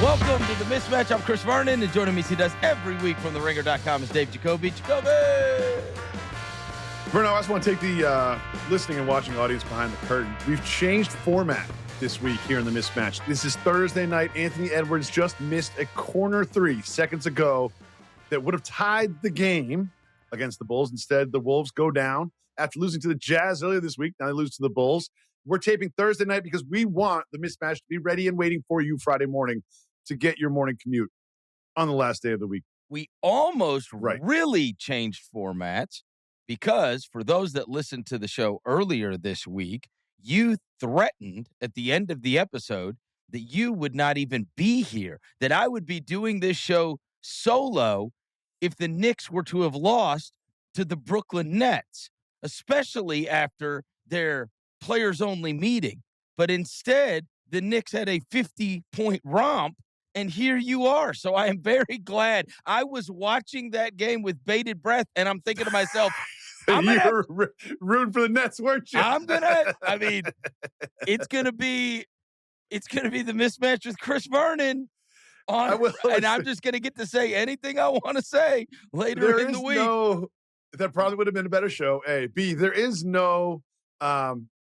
Welcome to the Mismatch. I'm Chris Vernon, and joining me, as he does every week from TheRinger.com, is Dave Jacoby. Jacoby! Verno, I just want to take the listening and watching audience behind the curtain. We've changed format this week here in the Mismatch. This is Thursday night. Anthony Edwards just missed a corner three seconds ago that would have tied the game against the Bulls. Instead, the Wolves go down after losing to the Jazz earlier this week. Now they lose to the Bulls. We're taping Thursday night because we want the Mismatch to be ready and waiting for you Friday morning to get your morning commute on the last day of the week. We almost really changed formats because for those that listened to the show earlier this week, you threatened at the end of the episode that you would not even be here, that I would be doing this show solo if the Knicks were to have lost to the Brooklyn Nets, especially after their players-only meeting. But instead, the Knicks had a 50-point romp, and here you are. So I am very glad. I was watching that game with bated breath, and I'm thinking to myself, you were rooting for the Nets, weren't you? It's gonna be the Mismatch with Chris Vernon. And I'm just gonna get to say anything I want to say later in the week. That probably would have been a better show. A. B. There is no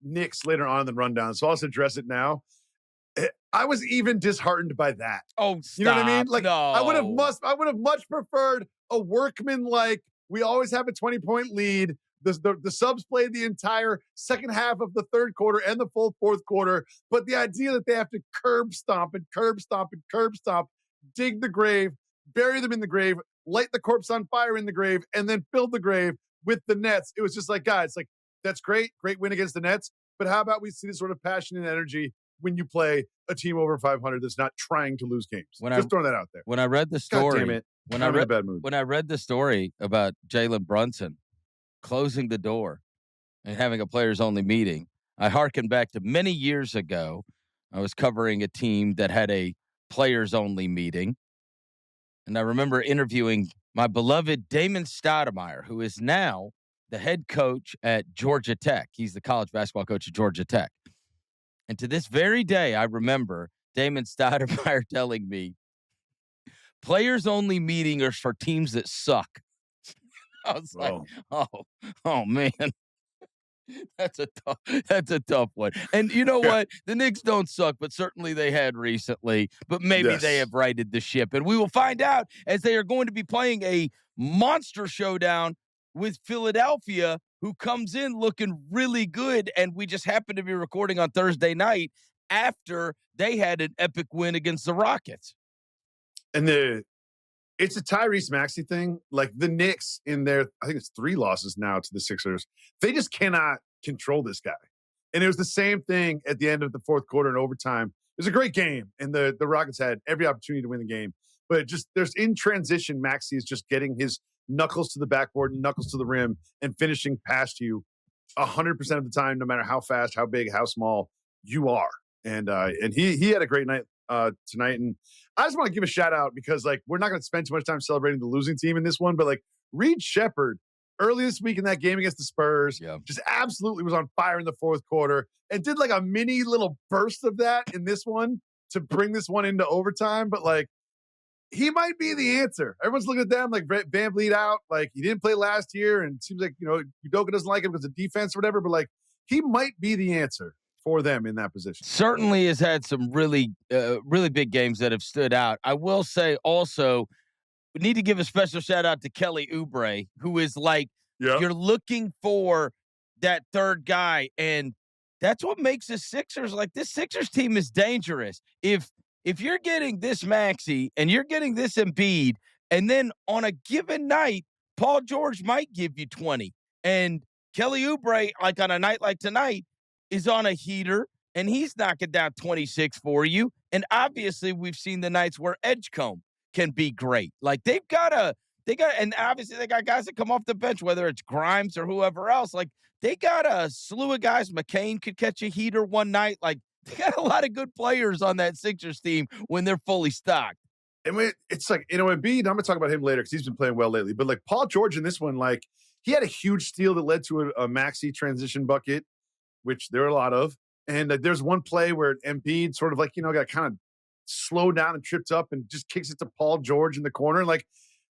Knicks later on in the rundown, so I'll just address it now. I was even disheartened by that. Oh, stop. You know what I mean? Like, no. I would have much preferred a workman like we always have a 20-point lead. The subs played the entire second half of the third quarter and the full fourth quarter. But the idea that they have to curb stomp, dig the grave, bury them in the grave, light the corpse on fire in the grave, and then fill the grave with the Nets. It was just like, guys, like, that's great. Great win against the Nets. But how about we see this sort of passion and energy when you play a team over 500 that's not trying to lose games? Just throwing that out there. When I read the story, God damn it. when I read the story about Jalen Brunson closing the door and having a players-only meeting, I hearkened back to many years ago. I was covering a team that had a players-only meeting, and I remember interviewing my beloved Damon Stoudemire, who is now the head coach at Georgia Tech. He's the college basketball coach at Georgia Tech. And to this very day, I remember Damon Stoudemire telling me, players-only meeting are for teams that suck. I was like, oh man, that's a tough one. And you know what? The Knicks don't suck, but certainly they had recently. But maybe they have righted the ship, and we will find out as they are going to be playing a monster showdown with Philadelphia, who comes in looking really good. And we just happen to be recording on Thursday night after they had an epic win against the Rockets. And it's a Tyrese Maxey thing. Like the Knicks in their, I think it's 3 losses now to the Sixers. They just cannot control this guy. And it was the same thing at the end of the fourth quarter and overtime. It was a great game. And the Rockets had every opportunity to win the game. But there's in transition, Maxey is just getting his knuckles to the backboard, knuckles to the rim, and finishing past you 100% of the time, no matter how fast, how big, how small you are. And he had a great night tonight. And I just want to give a shout out because, like, we're not going to spend too much time celebrating the losing team in this one, but like Reed Shepherd early this week in that game against the Spurs, just absolutely was on fire in the fourth quarter and did like a mini little burst of that in this one to bring this one into overtime. But like, he might be the answer. Everyone's looking at them like Van Vliet out. Like, he didn't play last year, and it seems like, Udoka doesn't like him because of defense or whatever, but like, he might be the answer for them in that position. Certainly has had some really big games that have stood out. I will say also, we need to give a special shout out to Kelly Oubre, who is like, you're looking for that third guy, and that's what makes the Sixers, like, this Sixers team is dangerous. If you're getting this Maxey and you're getting this Embiid, and then on a given night, Paul George might give you 20. And Kelly Oubre, like on a night like tonight, is on a heater, and he's knocking down 26 for you. And obviously, we've seen the nights where Edgecombe can be great. Like, and obviously they got guys that come off the bench, whether it's Grimes or whoever else. Like, they got a slew of guys. McCain could catch a heater one night. Like, they got a lot of good players on that Sixers team when they're fully stocked. And it's like, Embiid, I'm going to talk about him later because he's been playing well lately. But like Paul George in this one, like, he had a huge steal that led to a Maxey transition bucket, which there are a lot of. And there's one play where Embiid sort of like, got kind of slowed down and tripped up and just kicks it to Paul George in the corner. Like,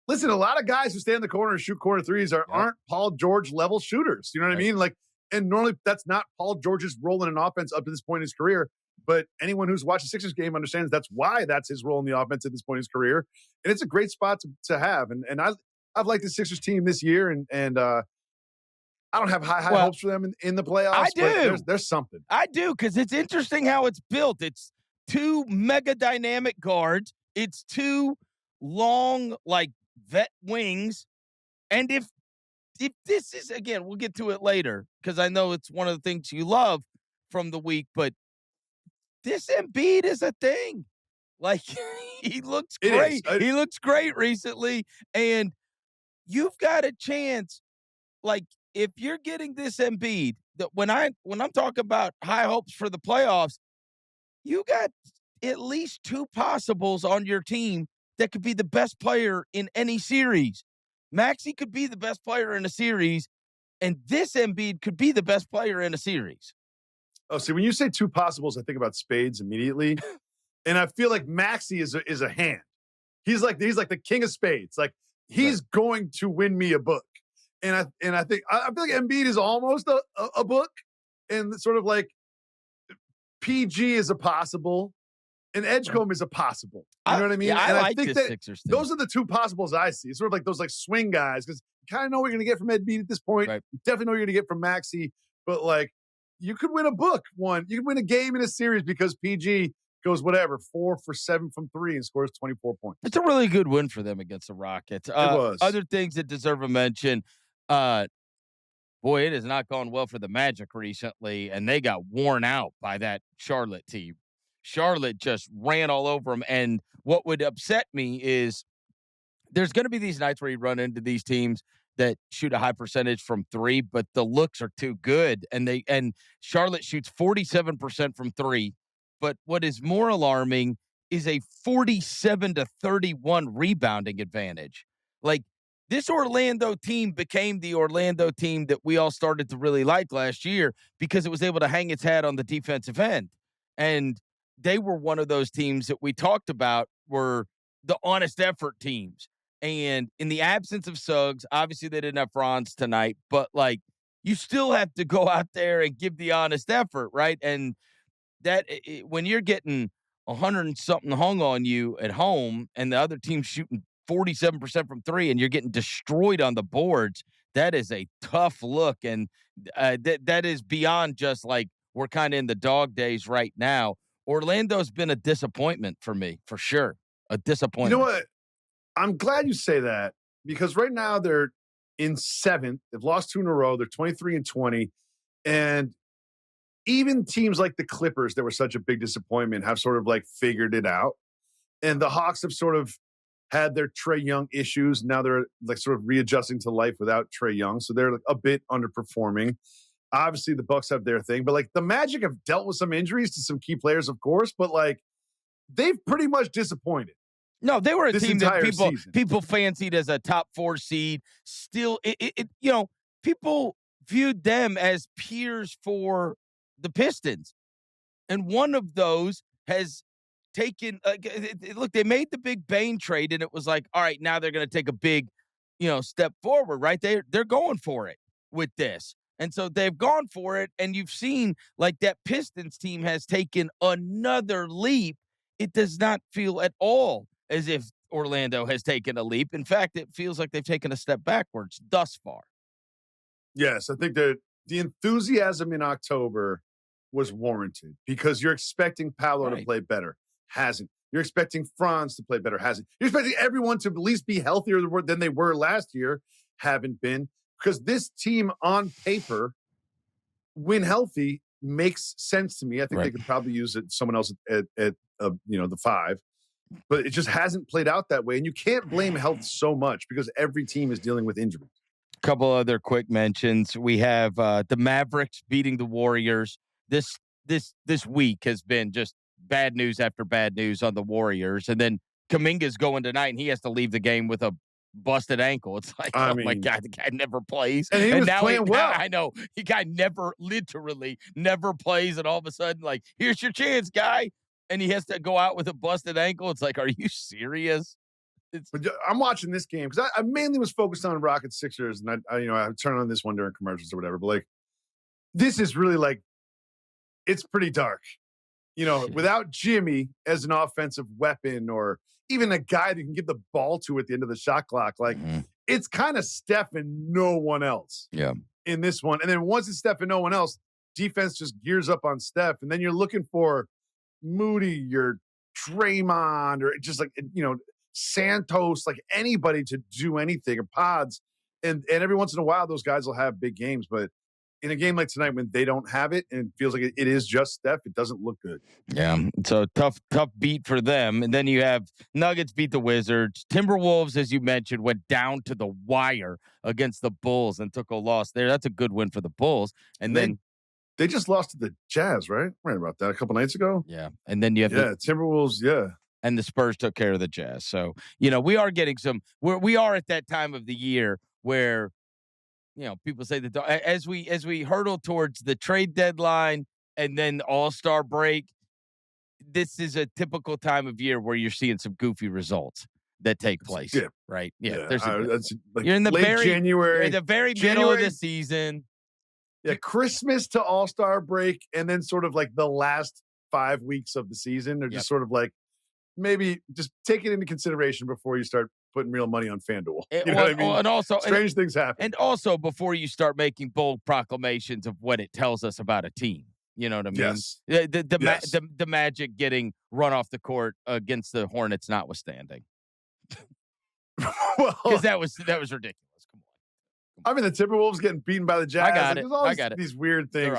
listen, a lot of guys who stay in the corner and shoot corner threes aren't Paul George level shooters. You know what I mean? Like, and normally that's not Paul George's role in an offense up to this point in his career. But anyone who's watched the Sixers game understands that's why that's his role in the offense at this point in his career. And it's a great spot to have. And I've liked the Sixers team this year, and I don't have high hopes for them in the playoffs. I do. But there's something. I do, because it's interesting how it's built. It's two mega dynamic guards. It's two long, like, vet wings. And if this is, again, we'll get to it later, because I know it's one of the things you love from the week, but this Embiid is a thing. Like, he looks great. He looks great recently, and you've got a chance. Like, if you're getting this Embiid, that when I'm talking about high hopes for the playoffs, you got at least two possibles on your team that could be the best player in any series. Maxey could be the best player in a series, and this Embiid could be the best player in a series. Oh, see, when you say two possibles, I think about spades immediately. And I feel like Maxey is a hand. He's like the king of spades. Like, he's going to win me a book. And I feel like Embiid is almost a book, and sort of like PG is a possible, and Edgecombe is a possible. You know what I mean? Yeah, and I think that Sixers team. Those are the two possibles I see. It's sort of like those like swing guys, because you kind of know what you're going to get from Embiid at this point. Right. You definitely know what you're going to get from Maxey, but like, you could win a book. You could win a game in a series because PG goes 4 for 7 from 3 and scores 24 points. It's a really good win for them against the Rockets. It was. Other things that deserve a mention. Boy, it has not gone well for the Magic recently, and they got worn out by that Charlotte team. Charlotte just ran all over them, and what would upset me is there's going to be these nights where you run into these teams that shoot a high percentage from 3, but the looks are too good, and Charlotte shoots 47% from 3. But what is more alarming is a 47-31 rebounding advantage. Like, this Orlando team became the Orlando team that we all started to really like last year because it was able to hang its hat on the defensive end. And they were one of those teams that we talked about were the honest effort teams. And in the absence of Suggs, obviously they didn't have Franz tonight, but like, you still have to go out there and give the honest effort, right? And that when you're getting 100 and something hung on you at home and the other team's shooting 47% from 3 and you're getting destroyed on the boards, that is a tough look. And that is beyond just like, we're kind of in the dog days right now. Orlando's been a disappointment for me, for sure. A disappointment. You know what? I'm glad you say that, because right now they're in 7th. They've lost 2 in a row. They're 23-20. And even teams like the Clippers, that were such a big disappointment, have sort of like figured it out. And the Hawks have sort of had their Trae Young issues. Now they're like sort of readjusting to life without Trae Young. So they're a bit underperforming. Obviously the Bucks have their thing, but like the Magic have dealt with some injuries to some key players, of course, but like they've pretty much disappointed. No, they were a team that people fancied as a top 4 seed. Still, people viewed them as peers for the Pistons. And one of those has taken, look, they made the big Bane trade, and it was like, all right, now they're going to take a big, step forward, right? They're going for it with this. And so they've gone for it, and you've seen like that Pistons team has taken another leap. It does not feel at all as if Orlando has taken a leap. In fact, it feels like they've taken a step backwards thus far. Yes, I think that the enthusiasm in October was warranted, because you're expecting Paolo to play better. Hasn't. You're expecting Franz to play better. Hasn't. You're expecting everyone to at least be healthier than they were last year. Haven't been. Because this team on paper, when healthy, makes sense to me. I think they could probably use someone else at the 5. But it just hasn't played out that way. And you can't blame health so much, because every team is dealing with injuries. A couple other quick mentions. We have the Mavericks beating the Warriors. This week has been just bad news after bad news on the Warriors. And then Kuminga's going tonight, and he has to leave the game with a busted ankle. It's like, my God, the guy never plays. And he was playing well. I know. The guy literally never plays. And all of a sudden, like, here's your chance, guy. and he has to go out with a busted ankle. It's like, are you serious? But I'm watching this game because I mainly was focused on Rockets Sixers, and I turn on this one during commercials or whatever. But like, this is really like, it's pretty dark. Without Jimmy as an offensive weapon or even a guy that can give the ball to at the end of the shot clock, like it's kind of Steph and no one else. Yeah. In this one, and then once it's Steph and no one else, defense just gears up on Steph, and then you're looking for Moody, your Draymond, or just like Santos, like anybody to do anything, or Pods, and every once in a while those guys will have big games, but in a game like tonight when they don't have it and it feels like it is just Steph, it doesn't look good. Yeah, so tough beat for them. And then you have Nuggets beat the Wizards. Timberwolves, as you mentioned, went down to the wire against the Bulls and took a loss there. That's a good win for the Bulls. And then they just lost to the Jazz, right? Right about that a couple nights ago. Yeah, and then you have Timberwolves, and the Spurs took care of the Jazz. So we are getting we are at that time of the year where people say that as we hurtle towards the trade deadline and then the All-Star break, this is a typical time of year where you're seeing some goofy results that take place. Yeah. Right. Yeah. Like you're in the late January, in the very middle of the season. Yeah, Christmas to All-Star break, and then sort of like the last 5 weeks of the season. They're just sort of like, maybe just take it into consideration before you start putting real money on FanDuel. You know what I mean? And also, strange things happen. And also before you start making bold proclamations of what it tells us about a team. You know what I mean? Yes. The Magic getting run off the court against the Hornets notwithstanding. Because that was ridiculous. Come on. I mean, the Timberwolves getting beaten by the Jazz. I got it. These weird things.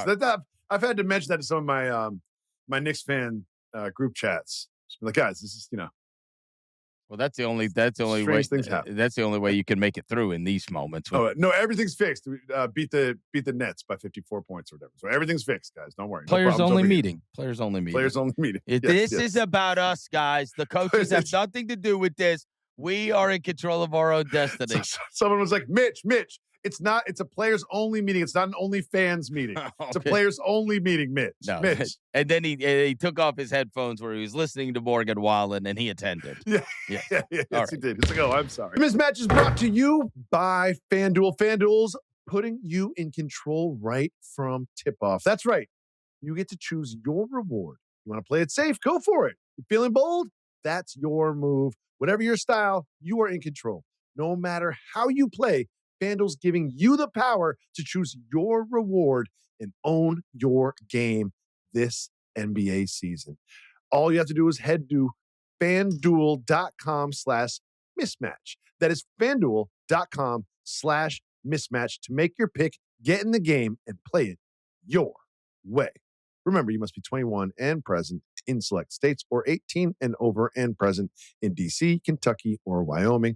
I've had to mention that to some of my my Knicks fan group chats. Like, guys, this is Well, that's the only way things happen. That's the only way you can make it through in these moments. No, everything's fixed. Beat the Nets by 54 points or whatever. So everything's fixed, guys. Don't worry. Players only meeting. Players only meeting. This is about us, guys. The coaches have nothing to do with this. We are in control of our own destiny. Someone was like, Mitch, it's a players only meeting. It's not an only fans meeting. It's a players only meeting, Mitch. No. Mitch. And then he took off his headphones where he was listening to Morgan Wallen, and he attended. Yes, he did. It's like, I'm sorry. Mismatch is brought to you by FanDuel. FanDuel's putting you in control right from tip-off. That's right. You get to choose your reward. You want to play it safe? Go for it. You feeling bold? That's your move. Whatever your style, you are in control. No matter how you play, FanDuel's giving you the power to choose your reward and own your game this NBA season. All you have to do is head to FanDuel.com/mismatch. That is FanDuel.com/mismatch to make your pick, get in the game, and play it your way. Remember, you must be 21 and present in select states or 18 and over and present in D.C., Kentucky, or Wyoming.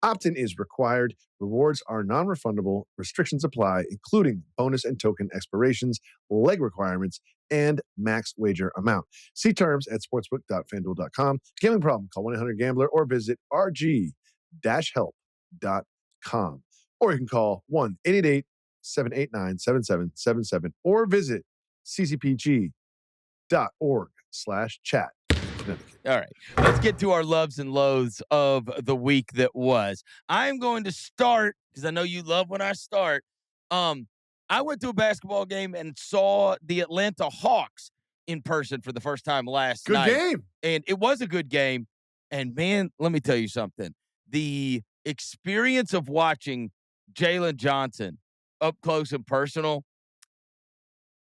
Opt-in is required. Rewards are non-refundable. Restrictions apply, including bonus and token expirations, leg requirements, and max wager amount. See terms at sportsbook.fanduel.com. Gambling problem? Call 1-800-GAMBLER or visit rg-help.com. Or you can call 1-888-789-7777 or visit ccpg.org/chat. All right, let's get to our loves and loathes of the week that was. I'm going to start because I know you love when I start. I went to a basketball game and saw the Atlanta Hawks in person for the first time last night. Good game. And it was a good game. And man, let me tell you something. The experience of watching Jalen Johnson up close and personal,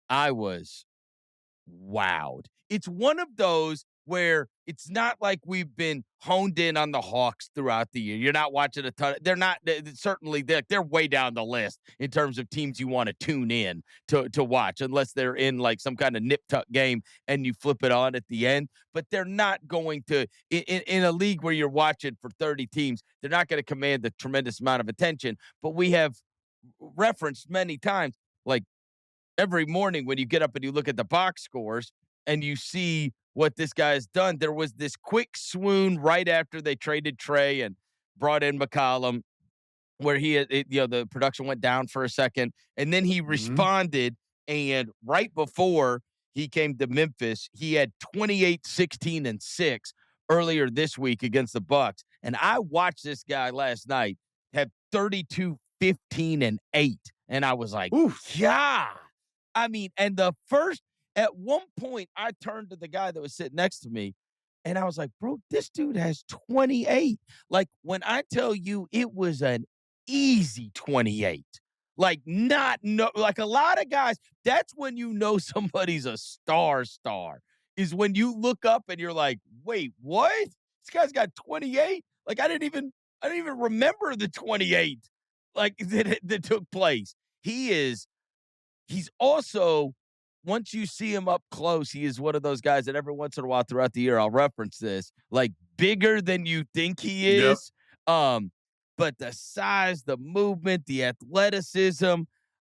I was wowed. It's one of those where it's not like we've been honed in on the Hawks throughout the year. You're not watching a ton. They're way down the list in terms of teams you want to tune in to watch, unless they're in like some kind of nip-tuck game and you flip it on at the end. But they're not going to, in a league where you're watching for 30 teams, they're not going to command a tremendous amount of attention. But we have referenced many times, like every morning when you get up and you look at the box scores and you see what this guy has done. There was this quick swoon right after they traded Trey and brought in McCollum where the production went down for a second, and then he responded, and right before he came to Memphis. He had 28, 16, and 6 earlier this week against the Bucks. And I watched this guy last night have 32, 15, and 8. And I was like, Oof. yeah. I mean, and at one point, I turned to the guy that was sitting next to me and I was like, bro, this dude has 28. Like, when I tell you it was an easy 28, like, like a lot of guys, that's when you know somebody's a star, is when you look up and you're like, wait, what? This guy's got 28? Like, I didn't even remember the 28 like that took place. He's also, once you see him up close, he is one of those guys that every once in a while throughout the year, I'll reference this, like bigger than you think he is. Yep. But the size, the movement, the athleticism,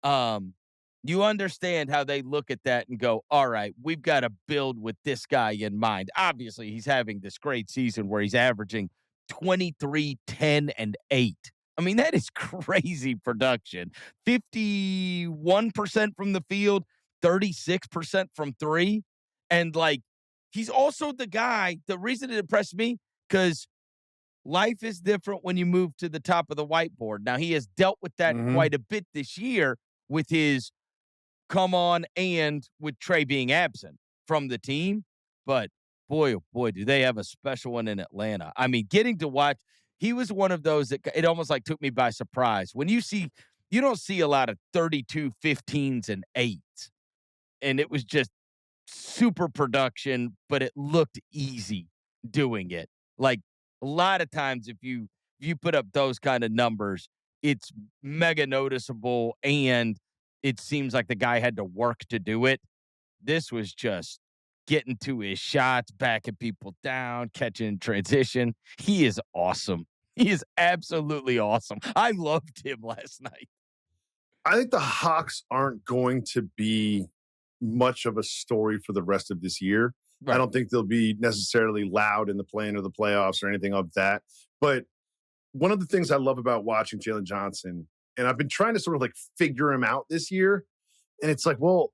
you understand how they look at that and go, all right, we've got to build with this guy in mind. Obviously, he's having this great season where he's averaging 23, 10, and 8. I mean, that is crazy production. 51% from the field, 36% from 3. And, like, he's also the guy, the reason it impressed me, because life is different when you move to the top of the whiteboard. Now, he has dealt with that quite a bit this year with his come on and with Trey being absent from the team. But boy, oh boy, do they have a special one in Atlanta. I mean, getting to watch, he was one of those that it almost like took me by surprise. When you don't see a lot of 32, 15s, and 8s. And it was just super production, but it looked easy doing it. Like, a lot of times if you put up those kind of numbers, it's mega noticeable and it seems like the guy had to work to do it. This was just getting to his shots, backing people down, catching in transition. He is awesome. He is absolutely awesome. I loved him last night. I think the Hawks aren't going to be much of a story for the rest of this year. Right. I don't think they'll be necessarily loud in the play-in or the playoffs or anything of that. But one of the things I love about watching Jalen Johnson, and I've been trying to sort of like figure him out this year, and it's like, well,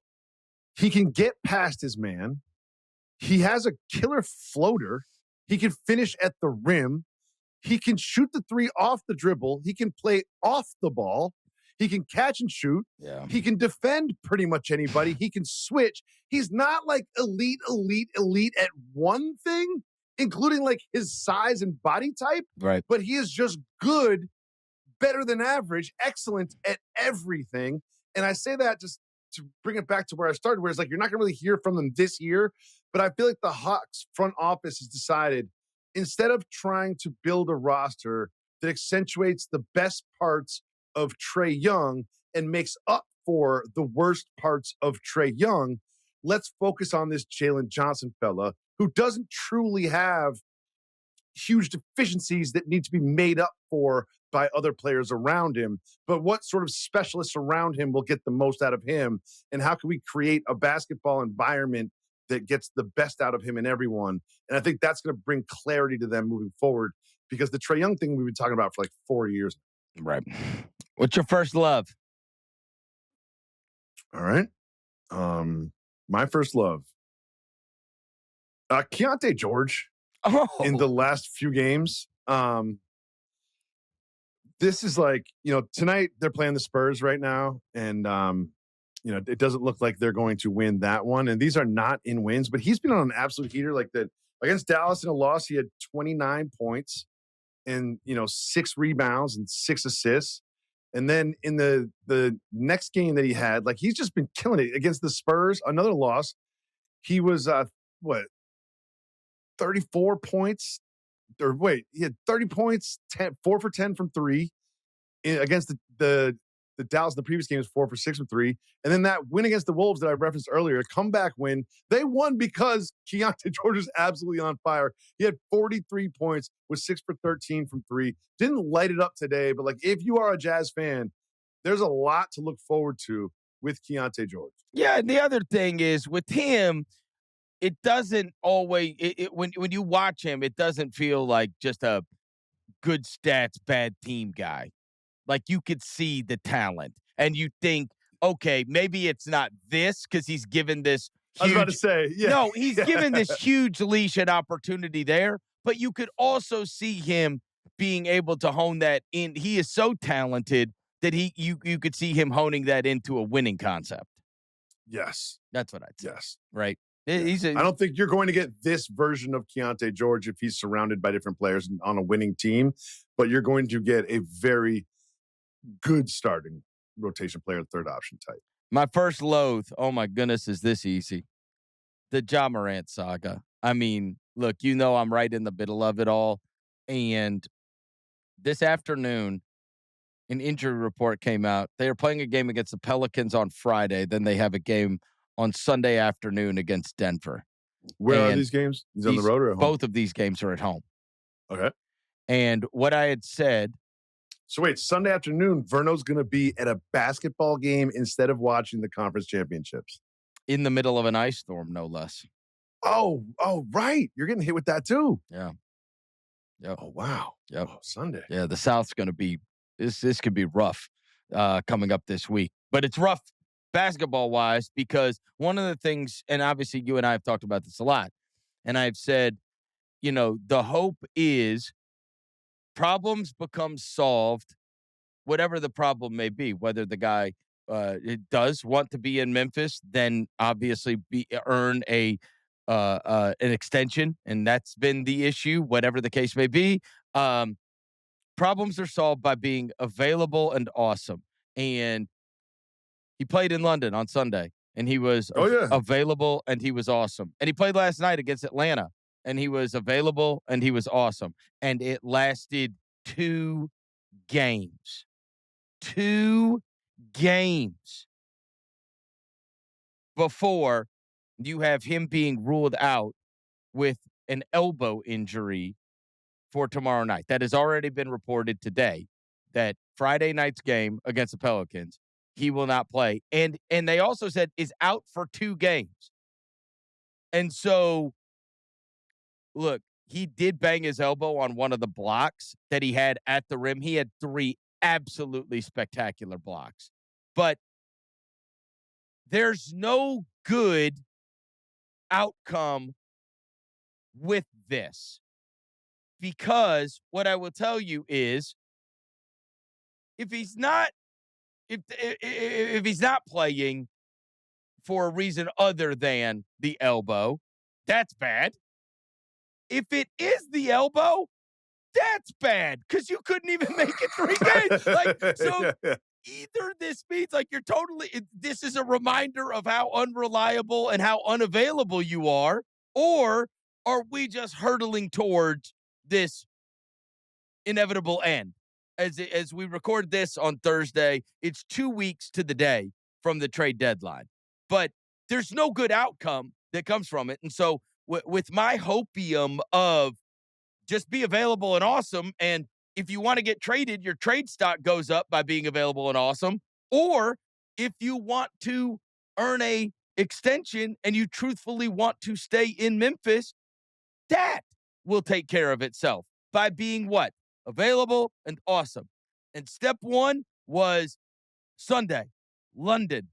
he can get past his man. He has a killer floater. He can finish at the rim. He can shoot the 3 off the dribble. He can play off the ball. He can catch and shoot. Yeah. He can defend pretty much anybody. He can switch. He's not like elite at one thing, including like his size and body type. Right. But he is just good, better than average, excellent at everything. And I say that just to bring it back to where I started, where it's like you're not going to really hear from them this year. But I feel like the Hawks front office has decided, instead of trying to build a roster that accentuates the best parts of Trae Young and makes up for the worst parts of Trae Young, let's focus on this Jalen Johnson fella who doesn't truly have huge deficiencies that need to be made up for by other players around him. But what sort of specialists around him will get the most out of him? And how can we create a basketball environment that gets the best out of him and everyone? And I think that's going to bring clarity to them moving forward, because the Trae Young thing we've been talking about for like 4 years. Right. What's your first love? All right. My first love. Keontae George in the last few games. This is like, tonight they're playing the Spurs right now. And, it doesn't look like they're going to win that one. And these are not in wins, but he's been on an absolute heater like that. Against Dallas in a loss, he had 29 points and, 6 rebounds and 6 assists. And then in the next game that he had, like, he's just been killing it against the Spurs, another loss. He was, 34 points. He had 30 points, 4 for 10 from 3 against the Dallas in the previous game was 4 for 6 from 3. And then that win against the Wolves that I referenced earlier, a comeback win, they won because Keontae George is absolutely on fire. He had 43 points with 6 for 13 from 3. Didn't light it up today, but like, if you are a Jazz fan, there's a lot to look forward to with Keontae George. Yeah, and the other thing is with him, it doesn't always when you watch him, it doesn't feel like just a good stats, bad team guy. Like, you could see the talent and you think, okay, maybe it's not this because he's given this I was about to say, yeah. No, he's given this huge leash and opportunity there, but you could also see him being able to hone that in. He is so talented that you could see him honing that into a winning concept. Yes. That's what I'd say. Yes. Right. Yeah. I don't think you're going to get this version of Keontae George if he's surrounded by different players on a winning team, but you're going to get a very good starting rotation player, third option type. My first loathe, oh my goodness, is this easy. The Ja Morant saga. I mean, look, I'm right in the middle of it all. And this afternoon, an injury report came out. They are playing a game against the Pelicans on Friday. Then they have a game on Sunday afternoon against Denver. Where are these games? He's on the road or at home? Both of these games are at home. Okay. And what I had said. So wait, Sunday afternoon, Verno's going to be at a basketball game instead of watching the conference championships. In the middle of an ice storm, no less. Oh, right. You're getting hit with that too. Yeah. Yep. Oh, wow. Yep. Oh, Sunday. Yeah, the South's going to be, this could be rough coming up this week. But it's rough basketball-wise because one of the things, and obviously you and I have talked about this a lot, and I've said, the hope is problems become solved, whatever the problem may be, whether the guy it does want to be in Memphis, then obviously earn an extension, and that's been the issue, whatever the case may be. Problems are solved by being available and awesome. And he played in London on Sunday, and he was available, and he was awesome. And he played last night against Atlanta, and he was available, and he was awesome. And it lasted 2 games. 2 games before you have him being ruled out with an elbow injury for tomorrow night. That has already been reported today that Friday night's game against the Pelicans, he will not play. And they also said is out for 2 games. And so, look, he did bang his elbow on one of the blocks that he had at the rim. He had 3 absolutely spectacular blocks. But there's no good outcome with this. Because what I will tell you is if he's not playing for a reason other than the elbow, that's bad. If it is the elbow, that's bad because you couldn't even make it 3 games. Either this means you're this is a reminder of how unreliable and how unavailable you are, or are we just hurtling towards this inevitable end? As we record this on Thursday, it's 2 weeks to the day from the trade deadline, but there's no good outcome that comes from it. And so with my hopium of just be available and awesome, and if you want to get traded, your trade stock goes up by being available and awesome, or if you want to earn a extension and you truthfully want to stay in Memphis, that will take care of itself by being what? Available and awesome. And step 1 was Sunday, London,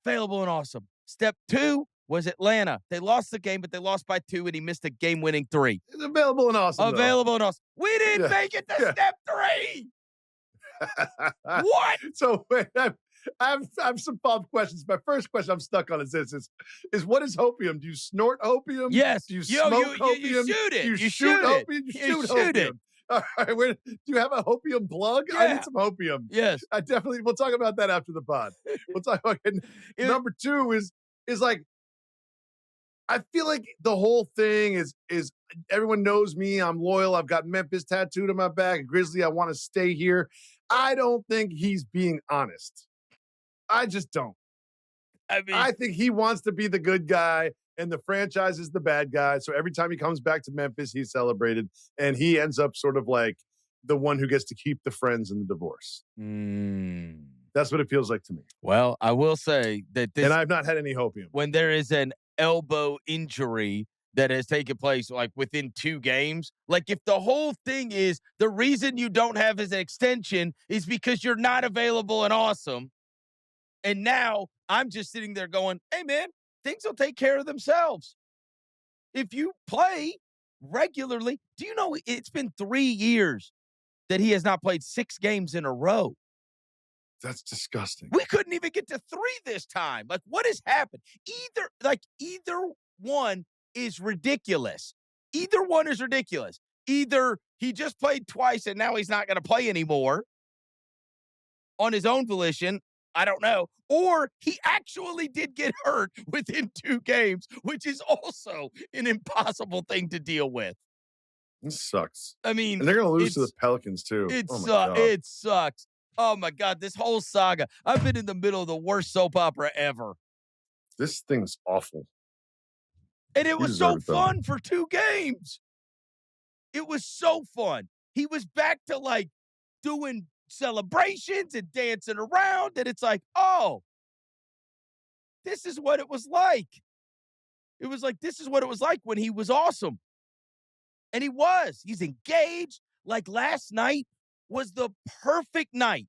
available and awesome. Step 2 was Atlanta. They lost the game, but they lost by 2, and he missed a game-winning 3. It's available and awesome. Available and awesome. We didn't make it to step 3. What? So wait, I have some follow-up questions. My first question I'm stuck on is this: is what is hopium? Do you snort opium? Yes. Do you smoke opium? You shoot it. Do you shoot opium? You shoot it. Opium. All right, do you have a hopium plug? Yeah. I need some hopium. Yes. We'll talk about that after the pod. We'll talk about it. Number 2 is I feel like the whole thing is everyone knows me. I'm loyal. I've got Memphis tattooed on my back. Grizzly, I want to stay here. I don't think he's being honest. I just don't. I think he wants to be the good guy, and the franchise is the bad guy. So every time he comes back to Memphis, he's celebrated, and he ends up sort of like the one who gets to keep the friends in the divorce. That's what it feels like to me. Well, I will say that and I've not had any hopium. When there is an elbow injury that has taken place within 2 games, if the whole thing is the reason you don't have his extension is because you're not available and awesome, and now I'm just sitting there going, hey man, things will take care of themselves. If you play regularly, do you know it's been 3 years that he has not played 6 games in a row? That's disgusting. We couldn't even get to 3 this time. Like, what has happened? Either one is ridiculous. Either one is ridiculous. Either he just played twice and now he's not going to play anymore on his own volition. I don't know. Or he actually did get hurt within 2 games, which is also an impossible thing to deal with. This sucks. I mean, and they're going to lose to the Pelicans too. It sucks. Oh my God, this whole saga. I've been in the middle of the worst soap opera ever. This thing's awful. And it was so fun for 2 games. It was so fun. He was back to like doing celebrations and dancing around. And it's like, oh, this is what it was like. It was like, this is what it was like when he was awesome. And he was. He's engaged. Like last night was the perfect night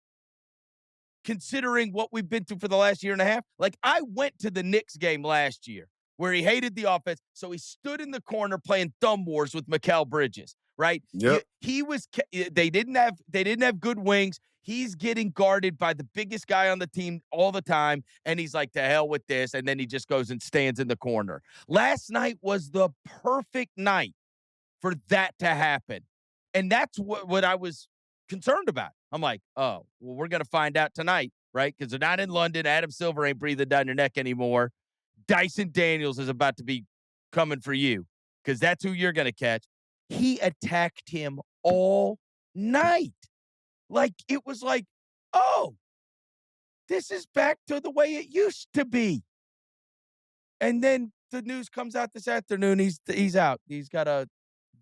considering what we've been through for the last year and a half. Like, I went to the Knicks game last year where he hated the offense, so he stood in the corner playing thumb wars with Mikal Bridges, right? Yep. They didn't have good wings. He's getting guarded by the biggest guy on the team all the time, and he's like, to hell with this, and then he just goes and stands in the corner. Last night was the perfect night for that to happen, and that's what I was concerned about. I'm like, oh, well, we're going to find out tonight, right? Because they're not in London. Adam Silver ain't breathing down your neck anymore. Dyson Daniels is about to be coming for you because that's who you're going to catch. He attacked him all night. Like, it was like, oh, this is back to the way it used to be. And then the news comes out this afternoon. He's out. He's got a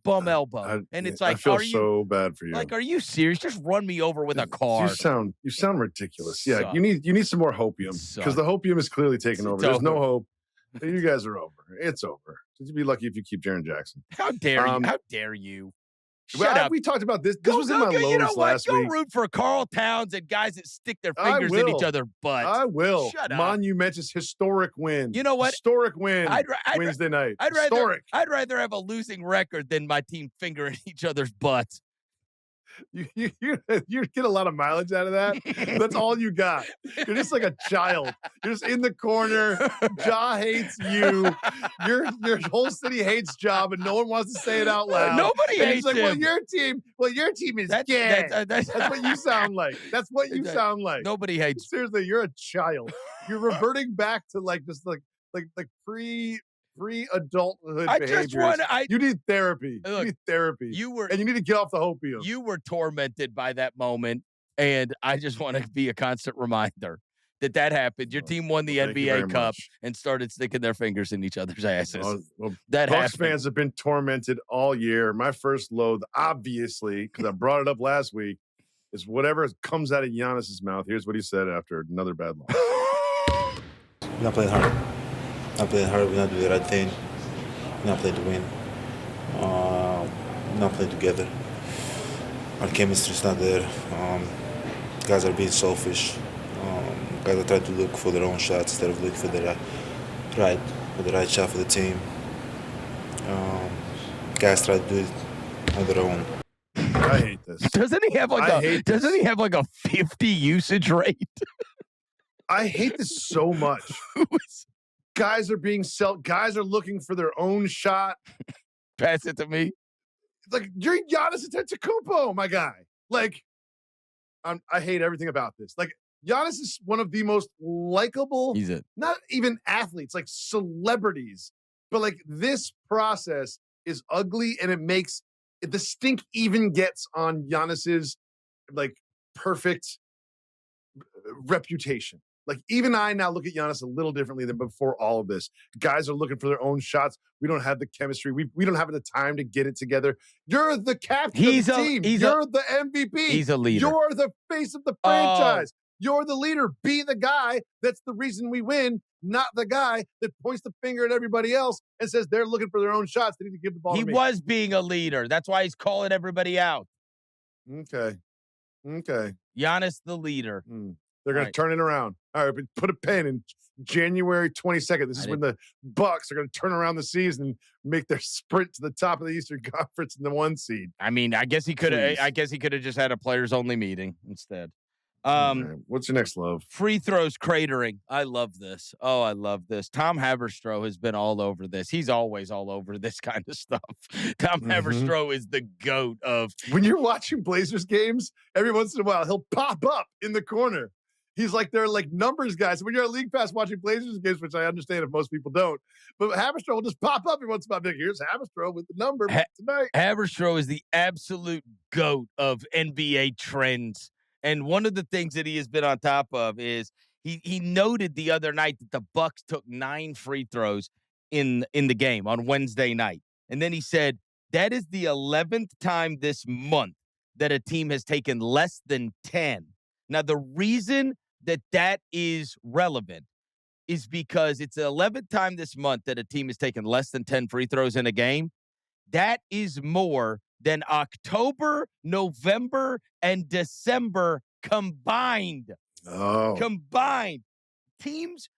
bum elbow. And it's like, I feel so bad for you. Like, are you serious? Just run me over with a car. You sound ridiculous. Yeah, you need some more hopium because the hopium is clearly taking over. There's no hope. You guys are over. It's over. You'd be lucky if you keep Jaren Jackson. How dare you? How dare you? Shut up. We talked about this. This was in my lows last week. Go root for Karl Towns and guys that stick their fingers in each other's butts. I will. Shut up. Monumentous historic win. You know what? Historic win Wednesday night. I'd rather have a losing record than my team fingering each other's butts. You get a lot of mileage out of that. That's all you got. You're just like a child. You're just in the corner. Ja hates you. Your whole city hates Ja, but no one wants to say it out loud. Nobody hates him. Well, your team is gay. That's what you sound like. That's what you sound like. Nobody hates. Seriously, you're a child. You're reverting back to like pre-adulthood behaviors. You need therapy. Look, you need therapy. And you need to get off the hopium. You were tormented by that moment, and I just want to be a constant reminder that happened. Your team won the NBA Cup and started sticking their fingers in each other's asses. That Bucks happened. fans have been tormented all year. My first loathe, obviously, because I brought it up last week, is whatever comes out of Giannis's mouth. Here's what he said after another bad loss. We're not playing hard. Not playing hard, we're not doing the right thing. We're not playing to win. We're not playing together. Our chemistry is not there. Guys are being selfish. Guys are trying to look for their own shots instead of looking for the right shot for the team. Guys try to do it on their own. I hate this. Doesn't he have like a 50 usage rate? I hate this so much. Guys are looking for their own shot. Pass it to me. Like, you're Giannis Antetokounmpo, my guy. Like, I hate everything about this. Like, Giannis is one of the most likable, not even athletes, like celebrities. But like, this process is ugly, and it makes the stink even gets on Giannis's like perfect reputation. Like, even I now look at Giannis a little differently than before all of this. Guys are looking for their own shots. We don't have the chemistry. We don't have the time to get it together. You're the captain of the team. You're the MVP. He's a leader. You're the face of the franchise. You're the leader. Be the guy that's the reason we win, not the guy that points the finger at everybody else and says they're looking for their own shots. They need to give the ball to me. He was being a leader. That's why he's calling everybody out. Okay. Giannis the leader. They're going to turn it around. All right, but put a pen in January 22nd. This is when the Bucks are going to turn around the season and make their sprint to the top of the Eastern Conference in the 1 seed. I mean, I guess he could have just had a players only meeting instead. Right. What's your next love? Free throws cratering. I love this. Oh, I love this. Tom Haberstroh has been all over this. He's always all over this kind of stuff. Tom Haberstroh is the GOAT of. When you're watching Blazers games, every once in a while, he'll pop up in the corner. He's like, they're like numbers guys. When you're at League Pass watching Blazers games, which I understand if most people don't, but Haberstroh will just pop up every once in a while. Like, here's Haberstroh with the number tonight. Haberstroh is the absolute GOAT of NBA trends. And one of the things that he has been on top of is he noted the other night that the Bucks took 9 free throws in the game on Wednesday night. And then he said, that is the 11th time this month that a team has taken less than 10. Now, the reason that is relevant is because it's the 11th time this month that a team has taken less than 10 free throws in a game. That is more than October, November, and December combined. Oh. Combined. Teams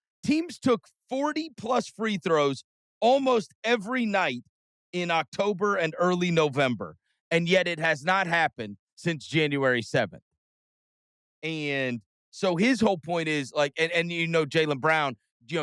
took 40-plus free throws almost every night in October and early November, and yet it has not happened since January 7th. And so his whole point is, like, and Jalen Brown,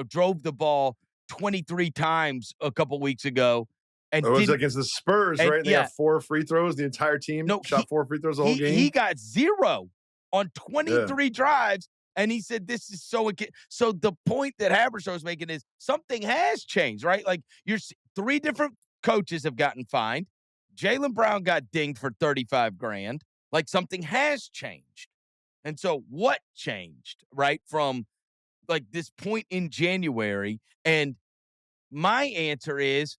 drove the ball 23 times a couple weeks ago. And it was against the Spurs, right? They have 4 free throws. The entire team shot 4 free throws the whole game. He got 0 on 23 drives, and he said this is so the point that Haberstroh is making is something has changed, right? Like, 3 different coaches have gotten fined. Jalen Brown got dinged for $35,000. Like, something has changed. And so what changed, right, from, like, this point in January? And my answer is,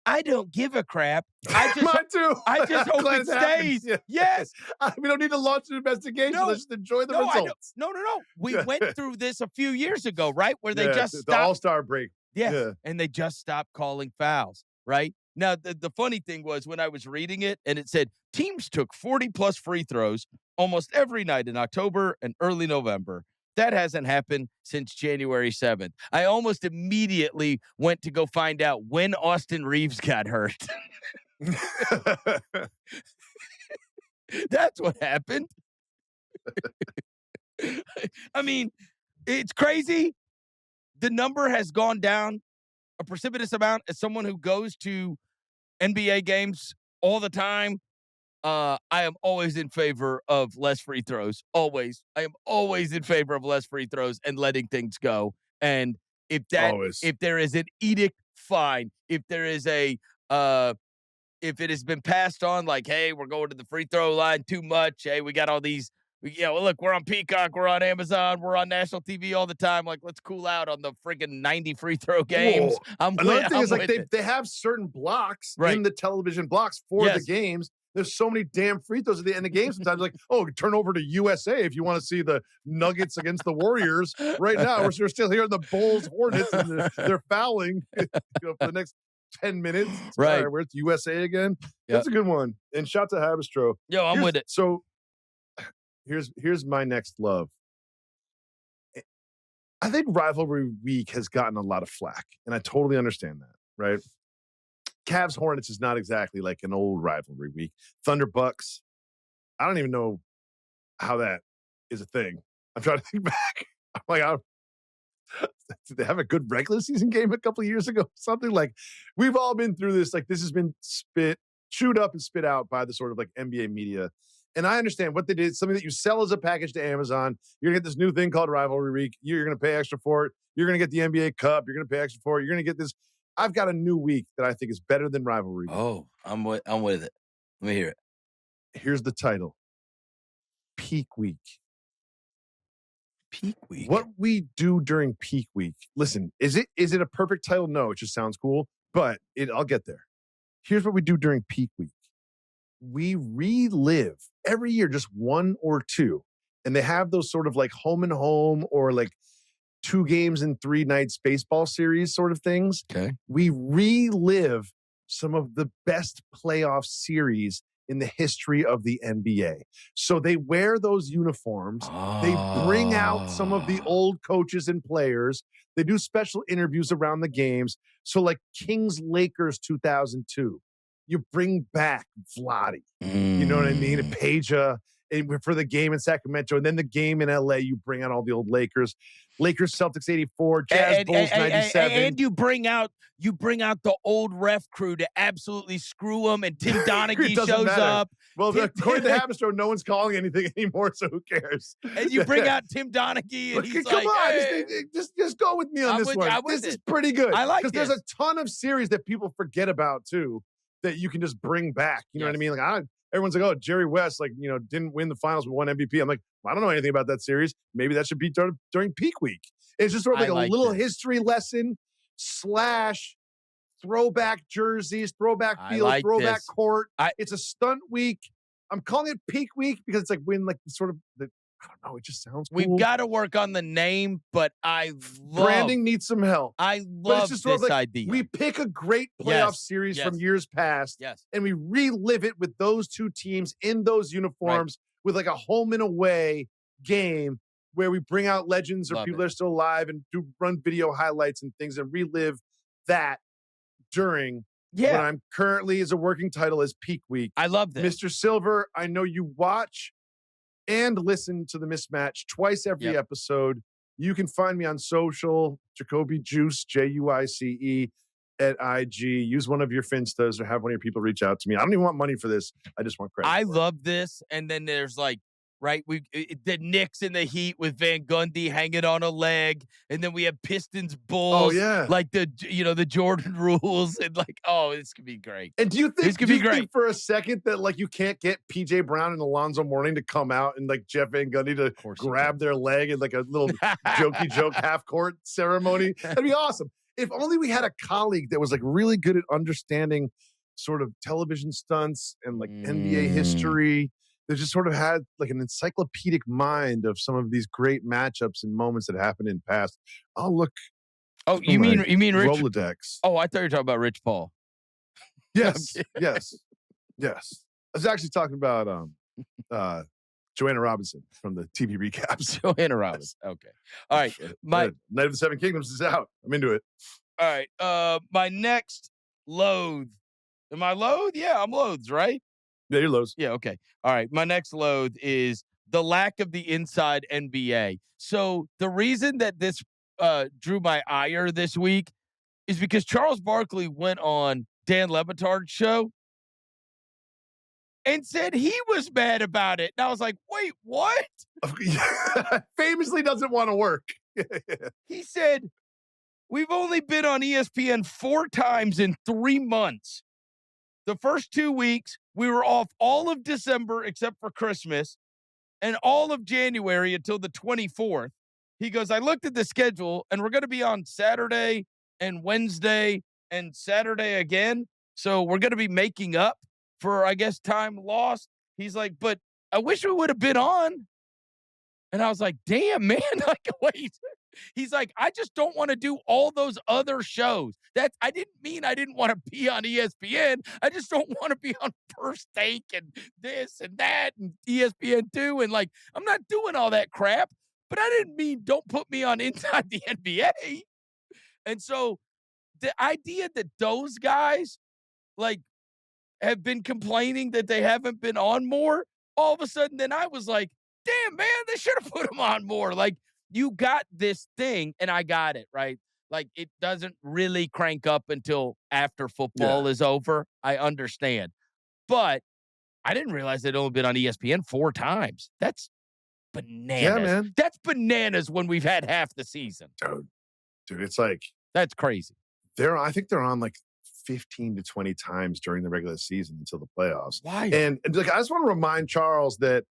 I don't give a crap. Mine too. I just hope it stays. Yeah. Yes. We don't need to launch an investigation. Let's just enjoy the results. No. We went through this a few years ago, right? Where they just stopped. The All-Star break. Yes. Yeah. And they just stopped calling fouls, right? Now, the funny thing was when I was reading it and it said teams took 40-plus free throws almost every night in October and early November. That hasn't happened since January 7th. I almost immediately went to go find out when Austin Reeves got hurt. That's what happened. I mean, it's crazy. The number has gone down a precipitous amount. As someone who goes to NBA games all the time, I am always in favor of less free throws. Always. I am always in favor of less free throws and letting things go. And if there is an edict, fine. If there is if it has been passed on, like, hey, we're going to the free throw line too much. Hey, we got all these, look, we're on Peacock, we're on Amazon, we're on national TV all the time. Like, let's cool out on the freaking 90 free throw games. Another thing is, like, they have certain blocks in the television blocks for the games. There's so many damn free throws at the end of the game. Sometimes, like, turn over to USA if you want to see the Nuggets against the Warriors. Right now, we're still here in the Bulls, Hornets, and they're fouling for the next 10 minutes. Right. Where it's USA again. Yep. That's a good one. And shout to Haberstroh. I'm with it. So here's my next love. I think rivalry week has gotten a lot of flack, and I totally understand that, right? Cavs Hornets is not exactly like an old rivalry week. Thunder Bucks, I don't even know how that is a thing. I'm trying to think back. I'm like, did they have a good regular season game a couple of years ago? Something like, we've all been through this. Like, this has been chewed up and spit out by the sort of like NBA media. And I understand what they did. Something that you sell as a package to Amazon. You're going to get this new thing called rivalry week. You're going to pay extra for it. You're going to get the NBA Cup. You're going to pay extra for it. You're going to get this. I've got a new week that I think is better than rivalry week. Oh, I'm with it. Let me hear it. Here's the title. Peak week. Peak week. What we do during peak week. Listen, is it a perfect title? No, it just sounds cool, but I'll get there. Here's what we do during peak week. We relive every year just 1 or 2. And they have those sort of like home and home or like 2 games in 3 nights baseball series sort of things. Okay. We relive some of the best playoff series in the history of the NBA. So they wear those uniforms. They bring out some of the old coaches and players. They do special interviews around the games. So like Kings Lakers 2002, you bring back Vlade. You know what I mean? And Peja for the game in Sacramento. And then the game in LA, you bring out all the old Lakers. Lakers Celtics 84, Jazz Bulls 97. And you bring out the old ref crew to absolutely screw them, and Tim Donaghy shows up. Well, according to Hamstro, no one's calling anything anymore, so who cares? And you bring out Tim Donaghy, and he's come like, on, hey. just go with me on this one. This is pretty good. I like this. Because there's a ton of series that people forget about, too, that you can just bring back. You know what I mean? Like, everyone's like, oh, Jerry West, like, didn't win the finals but won MVP. I'm like, I don't know anything about that series. Maybe that should be during peak week. It's just sort of like a little history lesson / throwback jerseys, throwback field, throwback court. It's a stunt week. I'm calling it peak week because it's like when like sort of the, I don't know, it just sounds cool. We've got to work on the name, but branding needs some help. I love this idea. We pick a great playoff series from years past, and we relive it with those two teams in those uniforms with like a home and away game where we bring out legends or people that are still alive and run video highlights and things and relive that during what I'm currently as a working title as peak week. I love this. Mr. Silver, I know you watch and listen to the Mismatch twice every episode. You can find me on social, Jacoby Juice, Juice at IG. Use one of your Finstas or have one of your people reach out to me. I don't even want money for this. I just want credit. I love this. And then there's like, the Knicks in the Heat with Van Gundy hanging on a leg, and then we have Pistons Bulls. Oh yeah, like the Jordan rules, and like, oh, this could be great. And do you think for a second that like you can't get PJ Brown and Alonzo Mourning to come out and like Jeff Van Gundy to grab their leg in like a little jokey joke half court ceremony? That'd be awesome. If only we had a colleague that was like really good at understanding sort of television stunts and like NBA history. They just sort of had like an encyclopedic mind of some of these great matchups and moments that happened in past. Oh, look. Oh, you mean Rich? Rolodex. Oh, I thought you were talking about Rich Paul. Yes. Yes. I was actually talking about Joanna Robinson from the TV recaps. Joanna Robinson. Okay. All right. My Night of the Seven Kingdoms is out. I'm into it. All right. My next loathe. Am I loathe? Yeah, I'm loathes, right? Yeah, you're lows. Yeah, okay. All right. My next loathe is the lack of the inside NBA. So the reason that this drew my ire this week is because Charles Barkley went on Dan Le Batard's show and said he was mad about it. And I was like, wait, what? Famously doesn't want to work. He said, we've only been on ESPN 4 times in 3 months. The first 2 weeks, we were off all of December except for Christmas and all of January until the 24th. He goes, I looked at the schedule and we're going to be on Saturday and Wednesday and Saturday again. So we're going to be making up for, I guess, time lost. He's like, but I wish we would have been on. And I was like, damn, man. Like, wait. He's like, I just don't want to do all those other shows. I didn't mean I didn't want to be on ESPN. I just don't want to be on First Take and this and that and ESPN2. And like, I'm not doing all that crap, but I didn't mean don't put me on Inside the NBA. And so the idea that those guys like have been complaining that they haven't been on more, all of a sudden, then I was like, damn, man, they should have put them on more. Like, you got this thing, and I got it, right? Like, it doesn't really crank up until after football is over. I understand. But I didn't realize they'd only been on ESPN 4 times. That's bananas. Yeah, man. That's bananas when we've had half the season. Dude, it's like... That's crazy. I think they're on like 15 to 20 times during the regular season until the playoffs. Why? And like, I just want to remind Charles that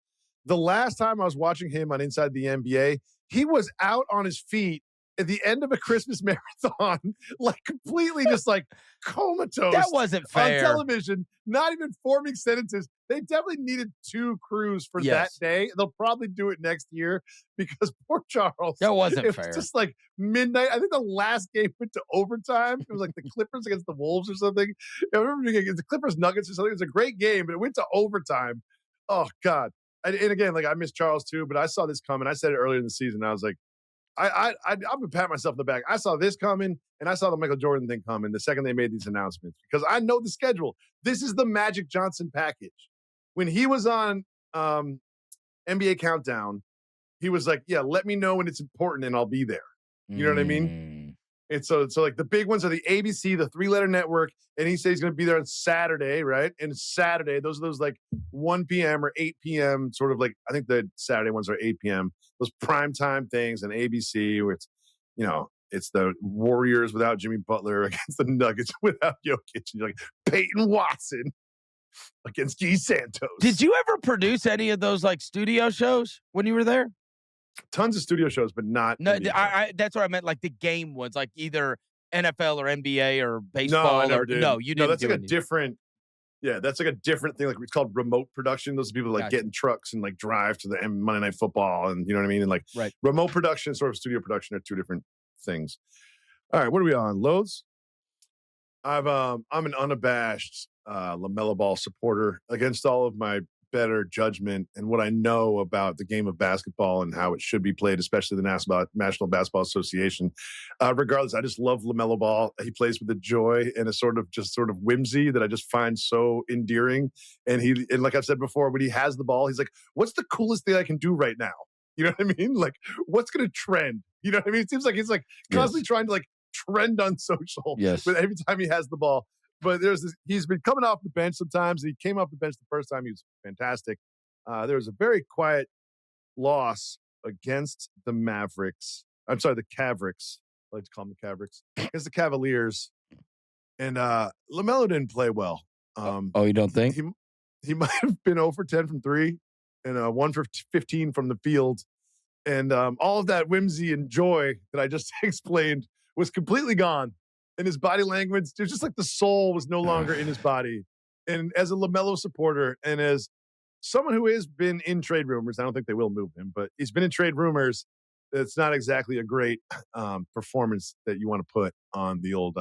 the last time I was watching him on Inside the NBA, he was out on his feet at the end of a Christmas marathon, like completely just like comatose. That wasn't fair. On television, not even forming sentences. They definitely needed 2 crews for that day. They'll probably do it next year because poor Charles. That wasn't fair. It was just like midnight. I think the last game went to overtime. It was like the Clippers against the Wolves or something. I remember the Clippers Nuggets or something. It was a great game, but it went to overtime. Oh, God. And again, like I miss Charles too, but I saw this coming. I said it earlier in the season. I was like, I'm gonna pat myself in the back. I saw this coming, and I saw the Michael Jordan thing coming the second they made these announcements because I know the schedule. This is the Magic Johnson package. When he was on NBA Countdown, he was like, "Yeah, let me know when it's important, and I'll be there." You know what I mean? And so like the big ones are the ABC, the 3-letter network, and he says he's going to be there on Saturday, right? And Saturday, those are those like 1 p.m. or 8 p.m. sort of like, I think the Saturday ones are 8 p.m. Those primetime things and ABC where it's, it's the Warriors without Jimmy Butler against the Nuggets without Jokic. And you're like, Peyton Watson against G. Santos. Did you ever produce any of those like studio shows when you were there? Tons of studio shows, but not. No, that's what I meant. Like the game ones, like either NFL or NBA or baseball. No, I never did. No, you didn't. No, that's do like anything. a different. Yeah, that's like a different thing. Like it's called remote production. Those are people that like get in trucks and like drive to the Monday Night Football, and you know what I mean. And like remote production, and sort of studio production are 2 different things. All right, what are we on? Loathes. I'm an unabashed LaMelo Ball supporter against all of my better judgment and what I know about the game of basketball and how it should be played, especially the National Basketball Association. Regardless, I just love LaMelo Ball. He plays with a joy and a sort of whimsy that I just find so endearing. And like I've said before, when he has the ball, he's like, "What's the coolest thing I can do right now?" You know what I mean? Like, what's going to trend? You know what I mean? It seems like he's like constantly trying to like trend on social. But every time he has the ball. But he's been coming off the bench sometimes. He came off the bench the first time. He was fantastic. There was a very quiet loss against the Mavericks. I'm sorry, the Cavricks. I like to call them the Cavricks. Against the Cavaliers. And LaMelo didn't play well. You don't think? He might have been 0 for 10 from 3 and 1 for 15 from the field. And all of that whimsy and joy that I just explained was completely gone. And his body language, it was just like the soul was no longer in his body. And as a LaMelo supporter and as someone who has been in trade rumors, I don't think they will move him, but he's been in trade rumors. It's not exactly a great performance that you want to put on the old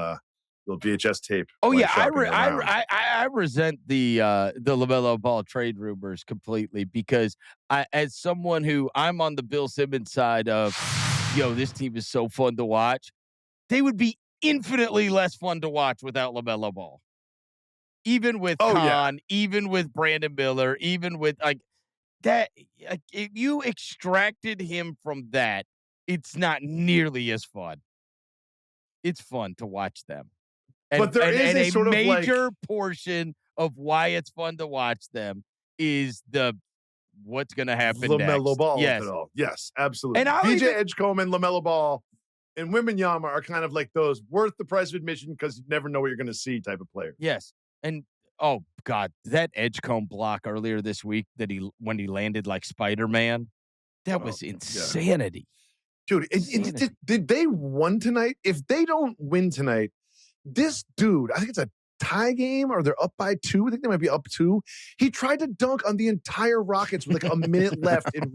VHS tape. Oh yeah, I resent the LaMelo Ball trade rumors completely because as someone who I'm on the Bill Simmons side of, this team is so fun to watch. They would be infinitely less fun to watch without LaMelo Ball. Even with even with Brandon Miller, even with like that, if you extracted him from that, it's not nearly as fun. It's fun to watch them. But there is a sort of major portion of why it's fun to watch them is what's going to happen LaMelo next. Ball. Yes. Yes, absolutely. And BJ Edgecombe and LaMelo Ball and Wembanyama are kind of like those worth the price of admission because you never know what you're going to see type of player. Yes. And, oh, God, that Edgecombe block earlier this week when he landed like Spider-Man, that was insanity. Yeah. Dude, did they win tonight? If they don't win tonight, this dude, I think it's a tie game or they're up by 2. I think they might be up 2. He tried to dunk on the entire Rockets with like a minute left in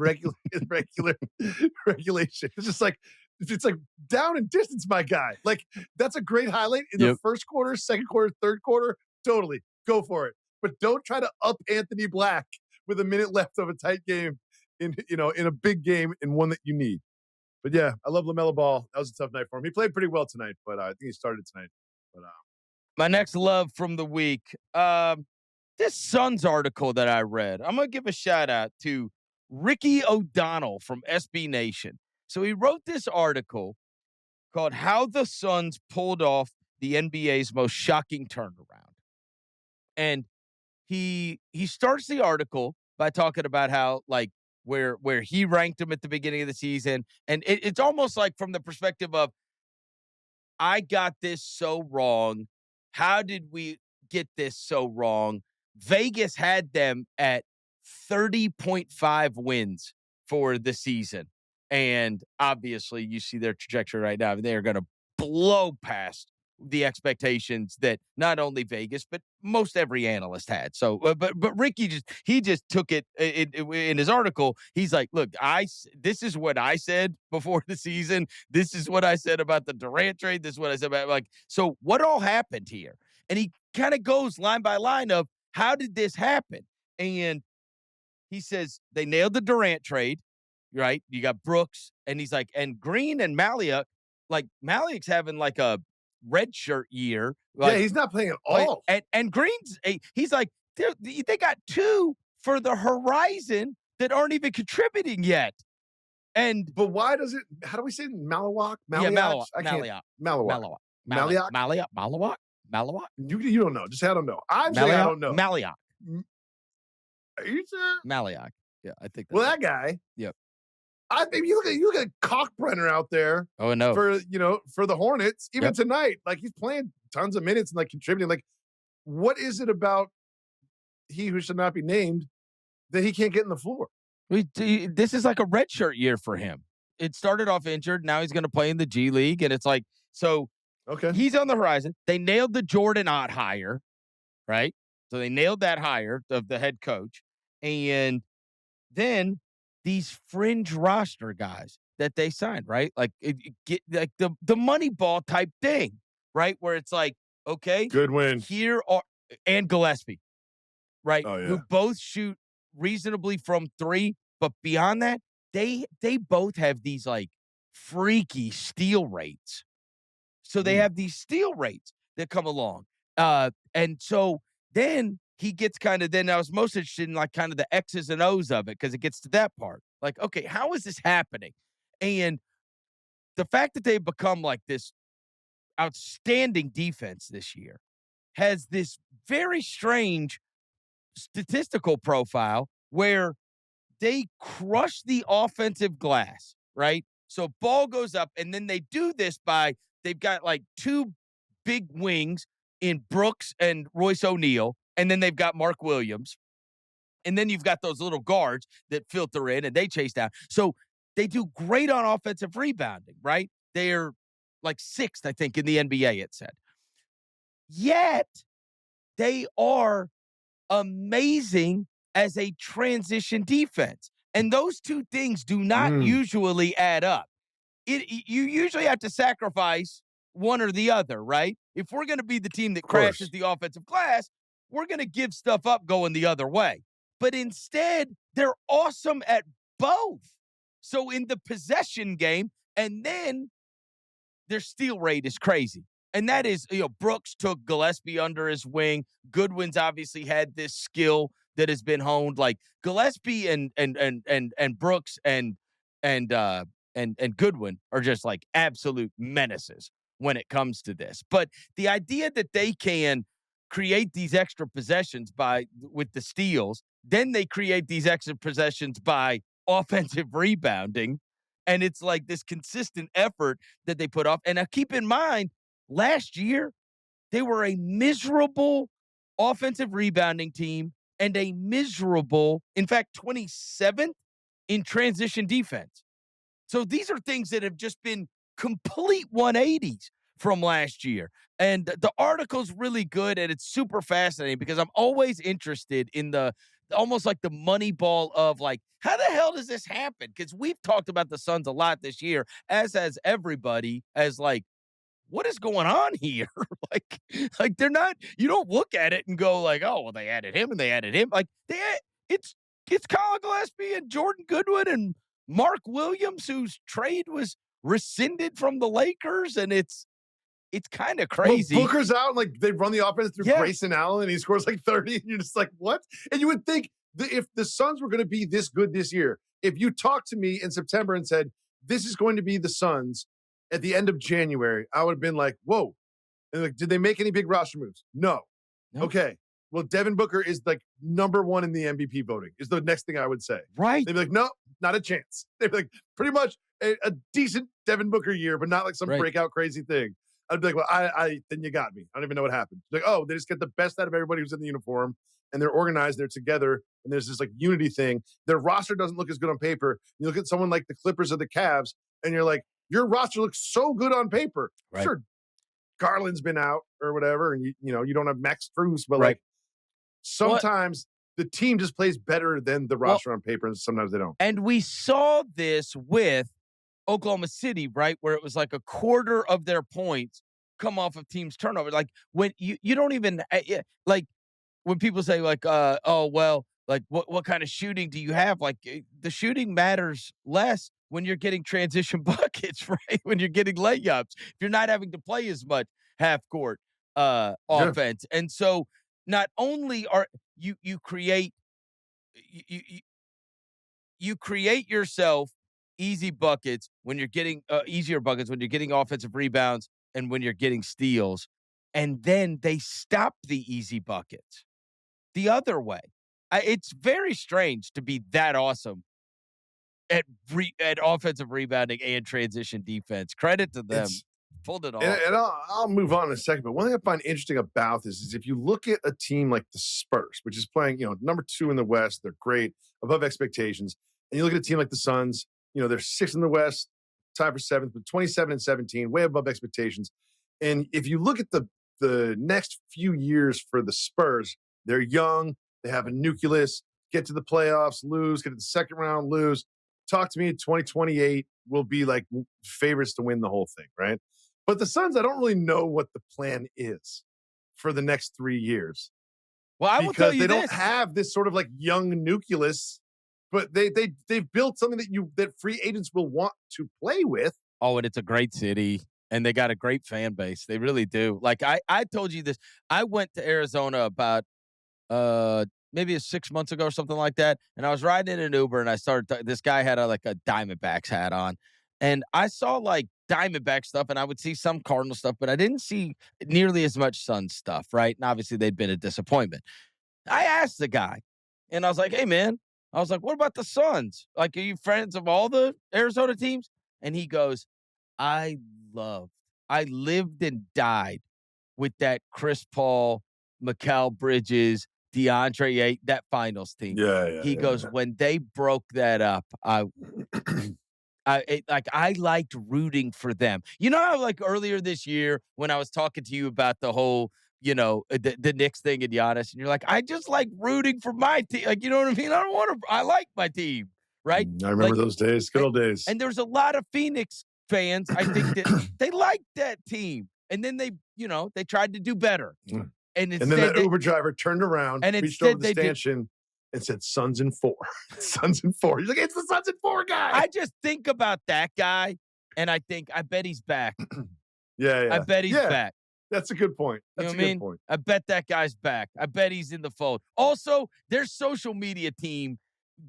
regulation. It's just like, it's like down in distance, my guy. Like, that's a great highlight in the first quarter, second quarter, third quarter. Totally. Go for it. But don't try to up Anthony Black with a minute left of a tight game in a big game and one that you need. But yeah, I love LaMelo Ball. That was a tough night for him. He played pretty well tonight, but I think he started tonight. But my next love from the week, this Suns article that I read. I'm going to give a shout out to Ricky O'Donnell from SB Nation. So he wrote this article called How the Suns Pulled Off the NBA's Most Shocking Turnaround. And he starts the article by talking about how, like, where he ranked them at the beginning of the season. And it's almost like from the perspective of, I got this so wrong. How did we get this so wrong? Vegas had them at 30.5 wins for the season. And obviously, you see their trajectory right now. They are going to blow past the expectations that not only Vegas but most every analyst had. So, but Ricky just took it in his article. He's like, "Look, this is what I said before the season. This is what I said about the Durant trade. This is what I said about so what all happened here?" And he kind of goes line by line of how did this happen? And he says they nailed the Durant trade, right? You got Brooks, and he's like, and Green and Malia, like Maliak's having like a red shirt year. Like, yeah, he's not playing at all. And Green's he's like, they got two for the horizon that aren't even contributing yet. But why does it? How do we say it? Malawak? Yeah, Malawak. You don't know. Just say I don't know. I'm saying I don't know. Maliak. Are you sure? Maliak. Yeah, I think. Well, that guy. Yep. I think you look at Cockbrenner out there. Oh no. For the Hornets, even tonight, like he's playing tons of minutes and like contributing. Like, what is it about he who should not be named that he can't get in the floor? This is like a redshirt year for him. It started off injured. Now he's going to play in the G League, and it's like so. Okay, he's on the horizon. They nailed the Jordan Ott hire, right? So they nailed that hire of the head coach, and then these fringe roster guys that they signed, right? Like get like the money ball type thing, right? Where it's like, okay, good win here and Gillespie, right? Oh, yeah. Who both shoot reasonably from three, but beyond that, they both have these like freaky steal rates. So they have these steal rates that come along. And so then he gets then I was most interested in like kind of the X's and O's of it because it gets to that part. Like, okay, how is this happening? And the fact that they've become like this outstanding defense this year has this very strange statistical profile where they crush the offensive glass, right? So ball goes up, and then they do this they've got like two big wings in Brooks and Royce O'Neal, and then they've got Mark Williams. And then you've got those little guards that filter in and they chase down. So they do great on offensive rebounding, right? They're like sixth, I think, in the NBA, it said. Yet they are amazing as a transition defense. And those two things do not usually add up. You usually have to sacrifice one or the other, right? If we're going to be the team that crashes the offensive glass, we're going to give stuff up going the other way. But instead, they're awesome at both. So in the possession game, and then their steal rate is crazy. And that is, Brooks took Gillespie under his wing. Goodwin's obviously had this skill that has been honed. Like Gillespie and Brooks and Goodwin are just like absolute menaces when it comes to this. But the idea that they can create these extra possessions with the steals, then they create these extra possessions by offensive rebounding, and it's like this consistent effort that they put off. And now keep in mind, last year they were a miserable offensive rebounding team and a miserable, in fact, 27th in transition defense. So these are things that have just been complete 180s from last year. And the article's really good, and it's super fascinating because I'm always interested in almost like the money ball of like, how the hell does this happen? Because we've talked about the Suns a lot this year, as has everybody, as like, what is going on here? like they're not, you don't look at it and go like, oh, well, they added him and they added him. Like it's Colin Gillespie and Jordan Goodwin and Mark Williams, whose trade was rescinded from the Lakers, and it's kind of crazy. Well, Booker's out, like they run the offense through Grayson Allen, and he scores like 30, and you're just like, what? And you would think that if the Suns were going to be this good this year, if you talked to me in September and said, this is going to be the Suns at the end of January, I would have been like, whoa. And like, did they make any big roster moves? No. Okay. Well, Devin Booker is like number one in the MVP voting, is the next thing I would say. Right. They'd be like, no, not a chance. They'd be like, pretty much a decent Devin Booker year, but not like some breakout crazy thing. I'd be like, well, I then you got me. I don't even know what happened. Like, oh, they just get the best out of everybody who's in the uniform, and they're organized, they're together, and there's this like unity thing. Their roster doesn't look as good on paper. You look at someone like the Clippers or the Cavs, and you're like, your roster looks so good on paper. Right. Sure, Garland's been out or whatever, and you don't have Max Strus, but Right. like sometimes the team just plays better than the roster on paper, and sometimes they don't. And we saw this with Oklahoma City, right, where it was like a quarter of their points come off of teams' turnover. Like when you don't even like when people say like, oh well, like what kind of shooting do you have? Like the shooting matters less when you're getting transition buckets, right? When you're getting layups, if you're not having to play as much half court offense, and so not only are you create you create yourself easy buckets when you're getting easier buckets when you're getting offensive rebounds and when you're getting steals, and then they stop the easy buckets the other way. It's very strange to be that awesome at offensive rebounding and transition defense. Credit to them. Pulled it off. And I'll move on in a second. But one thing I find interesting about this is if you look at a team like the Spurs, which is playing, number 2 in the West, they're great, above expectations. And you look at a team like the Suns, they're 6th in the West, tied for 7th, but 27-17, way above expectations. And if you look at the next few years for the Spurs, they're young, they have a nucleus, get to the playoffs, lose, get to the second round, lose. Talk to me in 2028, we'll be like favorites to win the whole thing, right? But the Suns, I don't really know what the plan is for the next 3 years. Well, I will tell you because they don't have this sort of like young nucleus, but they've built something that free agents will want to play with. Oh, and it's a great city, and they got a great fan base. They really do. Like I told you this. I went to Arizona about maybe 6 months ago or something like that, and I was riding in an Uber, and I started. This guy had a Diamondbacks hat on, and I saw like Diamondback stuff, and I would see some Cardinal stuff, but I didn't see nearly as much Sun stuff, right? And obviously, they'd been a disappointment. I asked the guy, and I was like, "Hey, man," I was like, "What about the Suns? Like, are you friends of all the Arizona teams?" And he goes, I lived and died with that Chris Paul, Mikal Bridges, DeAndre Ayton, that finals team. He goes, when they broke that up, I liked rooting for them. You know how like earlier this year when I was talking to you about the whole, the Knicks thing and Giannis, and you're like, I just like rooting for my team. Like, you know what I mean? I like my team, right? I remember those days, good old days. And there's a lot of Phoenix fans, I think, that they liked that team. And then they tried to do better. And then that Uber driver turned around and reached over the stanchion and said, Suns in 4. Suns in 4. He's like, it's the Suns in 4 guy. I just think about that guy, and I think, I bet he's back. Yeah. I bet he's back. That's a good point. That's a good point. I bet that guy's back. I bet he's in the fold. Also, their social media team,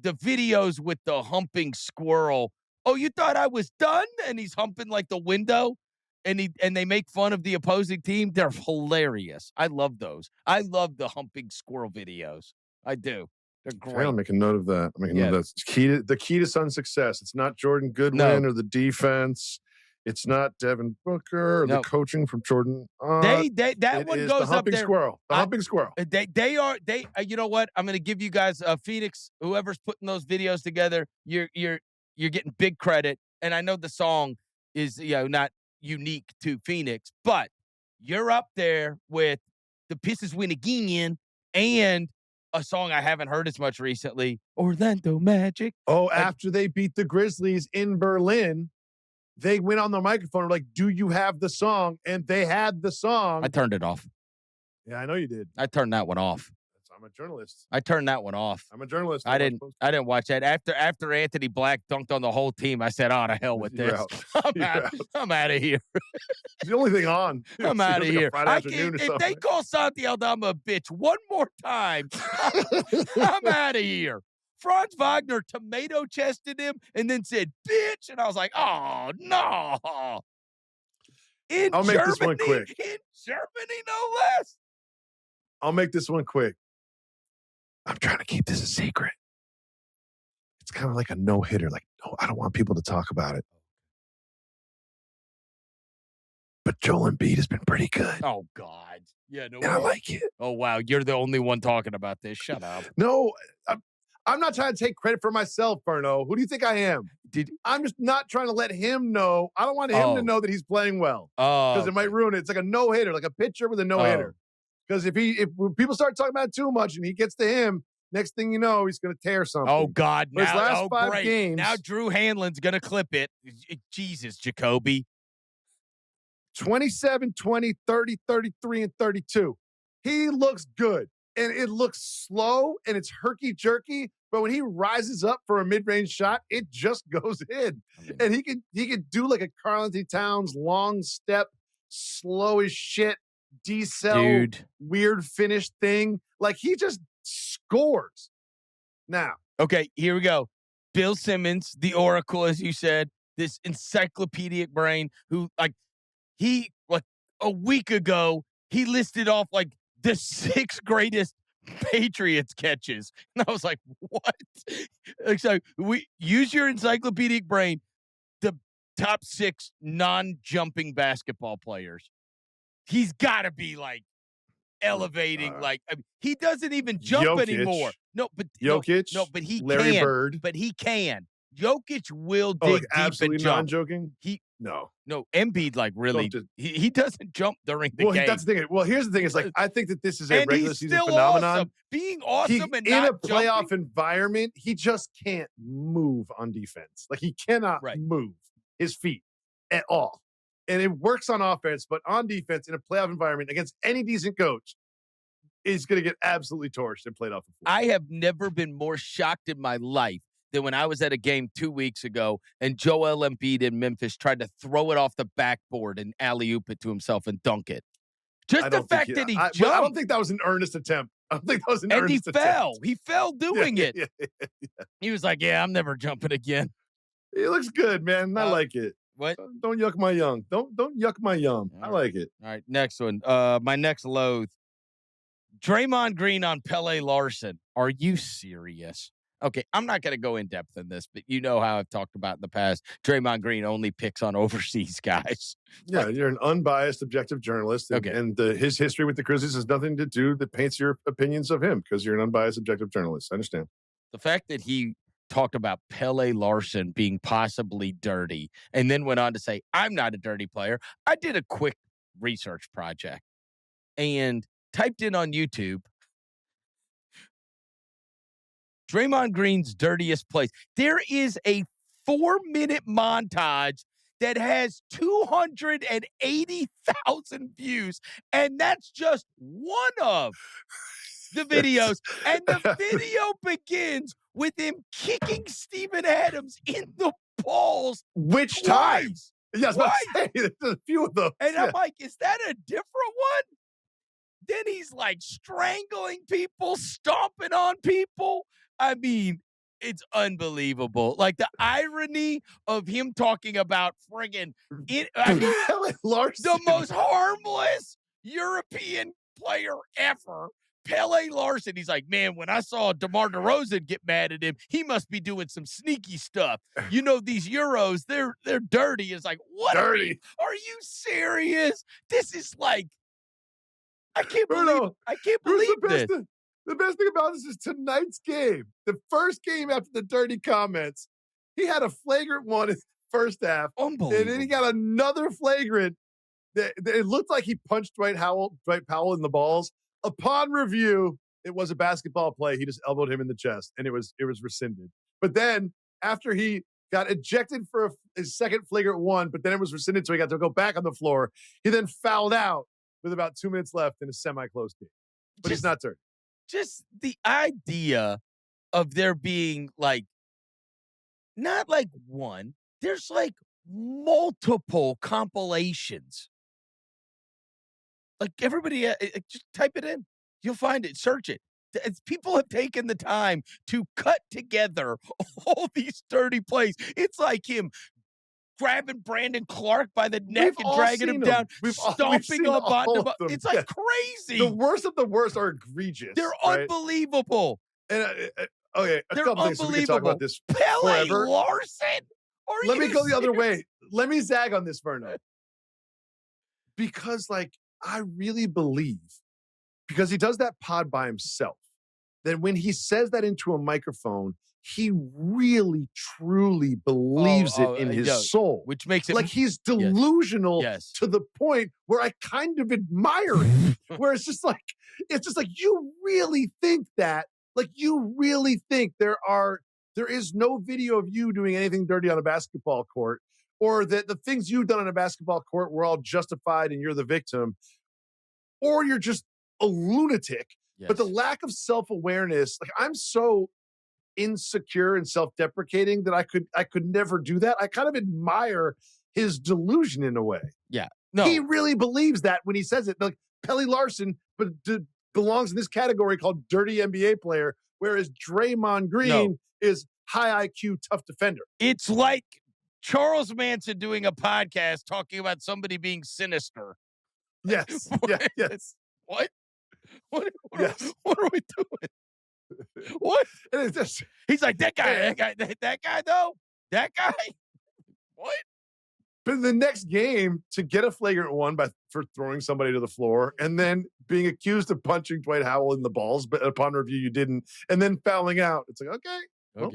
the videos with the humping squirrel. Oh, you thought I was done? And he's humping like the window, and they make fun of the opposing team. They're hilarious. I love those. I love the humping squirrel videos. I do. They're great. Okay, I'll make a note of that. The key to Sun success. It's not Jordan Goodwin or the defense. It's not Devin Booker or the coaching from Jordan. That one goes the up there. Squirrel. The humping squirrel. They are. You know what? I'm going to give you guys Phoenix. Whoever's putting those videos together, you're getting big credit. And I know the song is not unique to Phoenix, but you're up there with the Pistons Win Again and a song I haven't heard as much recently, Orlando Magic. Oh, after they beat the Grizzlies in Berlin, they went on the microphone and were like, do you have the song? And they had the song. I turned it off. Yeah, I know you did. I turned that one off. I'm a journalist. I turned that one off. I'm a journalist. I didn't watch that. After Anthony Black dunked on the whole team, I said, oh, to hell with this. I'm out of here. It's the only thing on. I'm out of here. If they call Santi Aldama a bitch one more time, I'm out of here. Franz Wagner tomato chested him and then said, bitch. And I was like, oh, no. I'll make this one quick. In Germany, no less. I'll make this one quick. I'm trying to keep this a secret. It's kind of like a no-hitter. Like, no, I don't want people to talk about it. But Joel Embiid has been pretty good. Oh, God. Yeah, no. And I like it. Oh, wow. You're the only one talking about this. Shut up. No, I'm not trying to take credit for myself, Verno. Who do you think I am? I'm just not trying to let him know. I don't want him to know that he's playing well. Because it might ruin it. It's like a no-hitter, like a pitcher with a no-hitter. Because if people start talking about it too much and he gets to him, next thing you know, he's going to tear something. Oh, God. But his last 5 games. Now Drew Hanlon's going to clip it. Jesus, Jacoby. 27, 20, 30, 33, and 32. He looks good. And it looks slow and it's herky-jerky. But when he rises up for a mid-range shot, it just goes in. And he can do like a Karl-Anthony Towns long step, slow as shit, decel, weird finish thing. Like he just scores. Now. Okay, here we go. Bill Simmons, the Oracle, as you said, this encyclopedic brain who a week ago, he listed off like the 6 greatest Patriots catches. And I was like, what? So we use your encyclopedic brain, the top 6 non-jumping basketball players. He's got to be like elevating. He doesn't even jump Jokic anymore. Jokic. No, but he Larry can. Bird. But he can. Jokic will dig deep absolutely and jump. Non-joking? No, Embiid really he doesn't jump during the game. That's the thing. Well, here's the thing: is like I think that this is a regular season phenomenon. Awesome. Being awesome and in not a playoff jumping. environment, he just can't move on defense. Like he cannot move his feet at all, and it works on offense, but on defense in a playoff environment against any decent coach, is going to get absolutely torched and played off the floor. I have never been more shocked in my life than when I was at a game 2 weeks ago and Joel Embiid in Memphis tried to throw it off the backboard and alley-oop it to himself and dunk it. Just the fact that he jumped. I don't think that was an earnest attempt. I don't think that was an earnest attempt. And he fell. He fell doing it. Yeah. He was like, yeah, I'm never jumping again. It looks good, man. I like it. What? Don't yuck my young. Don't yuck my yum. I like it. All right, next one. My next loathe. Draymond Green on Pele Larson. Are you serious? Okay, I'm not going to go in depth in this, but you know how I've talked about in the past. Draymond Green only picks on overseas guys. Yeah, you're an unbiased, objective journalist. And his history with the Grizzlies has nothing to do that paints your opinions of him because you're an unbiased, objective journalist. I understand. The fact that he talked about Pele Larson being possibly dirty and then went on to say, I'm not a dirty player. I did a quick research project and typed in on YouTube, Draymond Green's dirtiest plays. There is a 4-minute montage that has 280,000 views, and that's just one of the videos. And the video begins with him kicking Steven Adams in the balls. Which twice. Time? Yes, I was saying, there's a few of those. And I'm like, is that a different one? Then he's like strangling people, stomping on people. I mean, it's unbelievable. Like the irony of him talking about friggin' Larson, the most harmless European player ever, Pele Larson. He's like, man, when I saw DeMar DeRozan get mad at him, he must be doing some sneaky stuff. You know, these Euros, they're dirty. It's like, what? Dirty. Are you serious? This is like, I can't believe this. The best thing about this is tonight's game. The first game after the dirty comments, he had a flagrant one in the first half. Unbelievable. And then he got another flagrant that it looked like he punched Dwight Powell in the balls. Upon review, it was a basketball play. He just elbowed him in the chest, and it was rescinded. But then after he got ejected for his second flagrant one, but then it was rescinded, so he got to go back on the floor. He then fouled out with about 2 minutes left in a semi-close game. But he's not dirty. Just the idea of there being like, not like one, there's like multiple compilations. Like everybody, just type it in. You'll find it. Search it. People have taken the time to cut together all these dirty plays. It's like him grabbing Brandon Clark by the neck and dragging him down, stomping up on him. It's like crazy. The worst of the worst are egregious. They're unbelievable. And okay, a couple things we can talk about this Pele forever. Larson? Let me go the other way. Let me zag on this, Vernon. because like I really believe, because he does that pod by himself, that when he says that into a microphone, he really truly believes it in his soul, which makes it like he's delusional to the point where I kind of admire it. Where it's just like you really think that, like you really think there is no video of you doing anything dirty on a basketball court, or that the things you've done on a basketball court were all justified and you're the victim, or you're just a lunatic. Yes. But the lack of self-awareness, like I'm so insecure and self-deprecating that I could never do that. I kind of admire his delusion in a way. Yeah. No. He really believes that when he says it. Like Pelly Larson belongs in this category called dirty NBA player, whereas Draymond Green is high IQ, tough defender. It's like Charles Manson doing a podcast talking about somebody being sinister. Yes. Yes. What? What are we doing? What? He's like, that guy though? That guy? What? But in the next game, to get a flagrant one for throwing somebody to the floor and then being accused of punching Dwight Howell in the balls, but upon review you didn't, and then fouling out. It's like, okay. Well,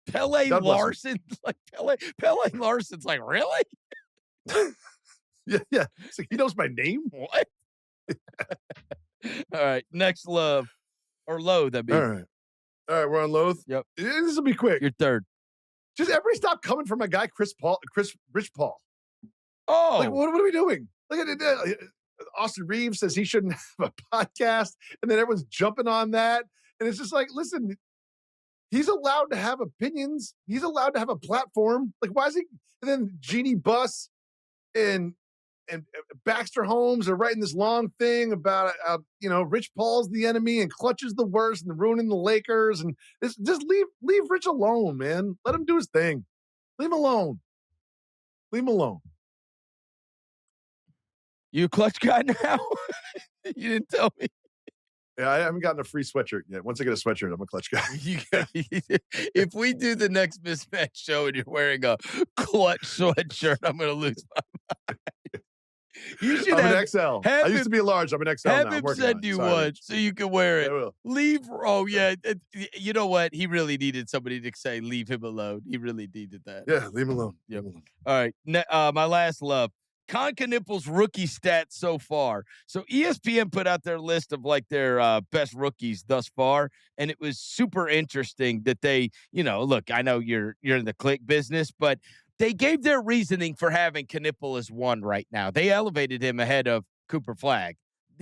Pele Larson, like Pele Larson's like, really? Yeah. It's like, he knows my name? What? All right. Next love. Or loathe, I mean. All right, we're on loathe. Yep. This will be quick. You're third. Just everybody stop coming for my guy, Rich Paul. Oh. Like, what are we doing? Look at it. Austin Reeves says he shouldn't have a podcast, and then everyone's jumping on that. And it's just like, listen, he's allowed to have opinions. He's allowed to have a platform. Like, why is he? And then Jeannie Buss and Baxter Holmes are writing this long thing about, Rich Paul's the enemy and Clutch is the worst and ruining the Lakers. And just leave Rich alone, man. Let him do his thing. Leave him alone. You a Clutch guy now? You didn't tell me. Yeah, I haven't gotten a free sweatshirt yet. Once I get a sweatshirt, I'm a Clutch guy. If we do the next Mismatch show and you're wearing a Clutch sweatshirt, I'm going to lose my mind. You should I'm an XL. I used to be a large. I'm an XL now. Have him send you one so you can wear it. I will. Leave. Oh, yeah. You know what? He really needed somebody to say, leave him alone. He really needed that. Yeah, leave him alone. Yep. All right. My last love. Knippel's rookie stats so far. So ESPN put out their list of like their best rookies thus far, and it was super interesting that they, look, I know you're in the click business, but they gave their reasoning for having Knippel as one right now. They elevated him ahead of Cooper Flagg.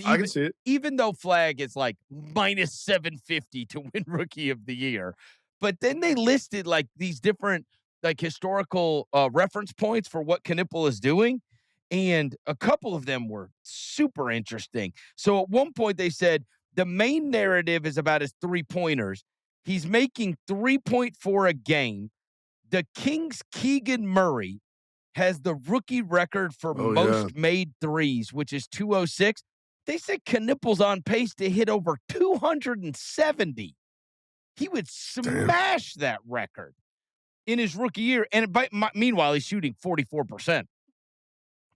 I can see it. Even though Flagg is like minus 750 to win Rookie of the Year. But then they listed like these different like historical reference points for what Knippel is doing. And a couple of them were super interesting. So at one point they said the main narrative is about his three-pointers. He's making 3.4 a game. The Kings' Keegan Murray has the rookie record for most made threes, which is 206. They said Knippel's on pace to hit over 270. He would smash that record in his rookie year. And meanwhile, he's shooting 44%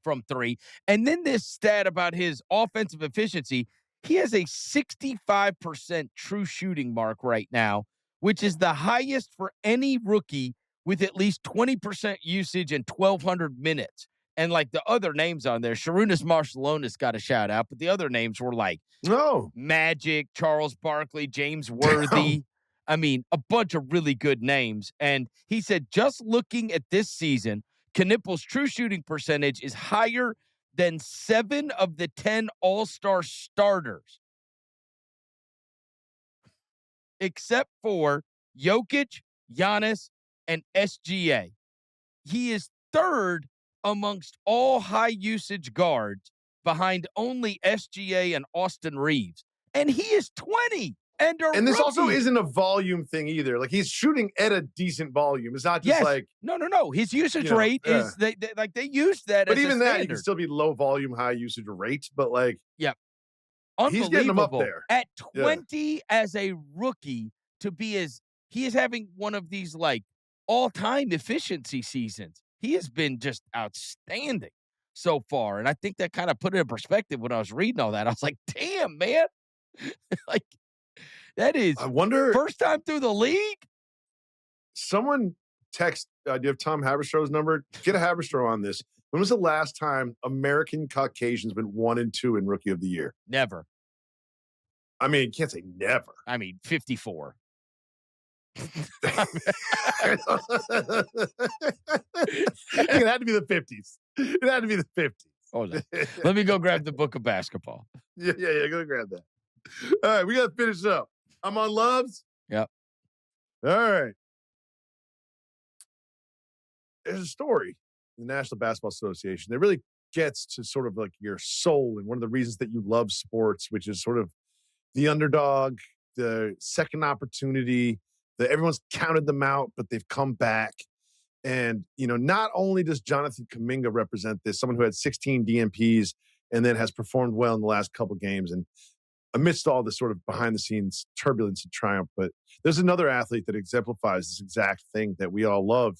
from three. And then this stat about his offensive efficiency, he has a 65% true shooting mark right now, which is the highest for any rookie with at least 20% usage and 1,200 minutes. And like the other names on there, Sharunas Marciulionis got a shout out, but the other names were like Magic, Charles Barkley, James Worthy. I mean, a bunch of really good names. And he said, just looking at this season, Knippel's true shooting percentage is higher than 7 of the 10 All-Star starters, except for Jokic, Giannis, and SGA. He is third amongst all high-usage guards behind only SGA and Austin Reeves. And he is 20. And this also isn't a volume thing either. Like he's shooting at a decent volume. It's not just like no. His usage rate is they used that. But as even a that, you can still be low volume, high usage rate. But like, he's getting them up there at 20 as a rookie to be he is having one of these like all-time efficiency seasons. He has been just outstanding. so far. And I think that kind of put it in perspective when I was reading all that. I was like, damn, man. Like, that is I wonder. first time through the league. Someone text, do you have Tom Haberstrow's number? Get a Haberstrow on this. When was the last time American Caucasians went 1-2 in Rookie of the Year? Never. I mean, you can't say never. I mean, 54. It had to be the 50s. It had to be the 50s. Hold on. Let me go grab the book of basketball. Yeah. Go grab that. All right, we got to finish up. I'm on Loves. Yep. All right. There's a story in the National Basketball Association that really gets to sort of like your soul and one of the reasons that you love sports, which is sort of the underdog, the second opportunity, that everyone's counted them out, but they've come back. And, not only does Jonathan Kuminga represent this, someone who had 16 DMPs and then has performed well in the last couple games and amidst all this sort of behind-the-scenes turbulence and triumph, but there's another athlete that exemplifies this exact thing that we all love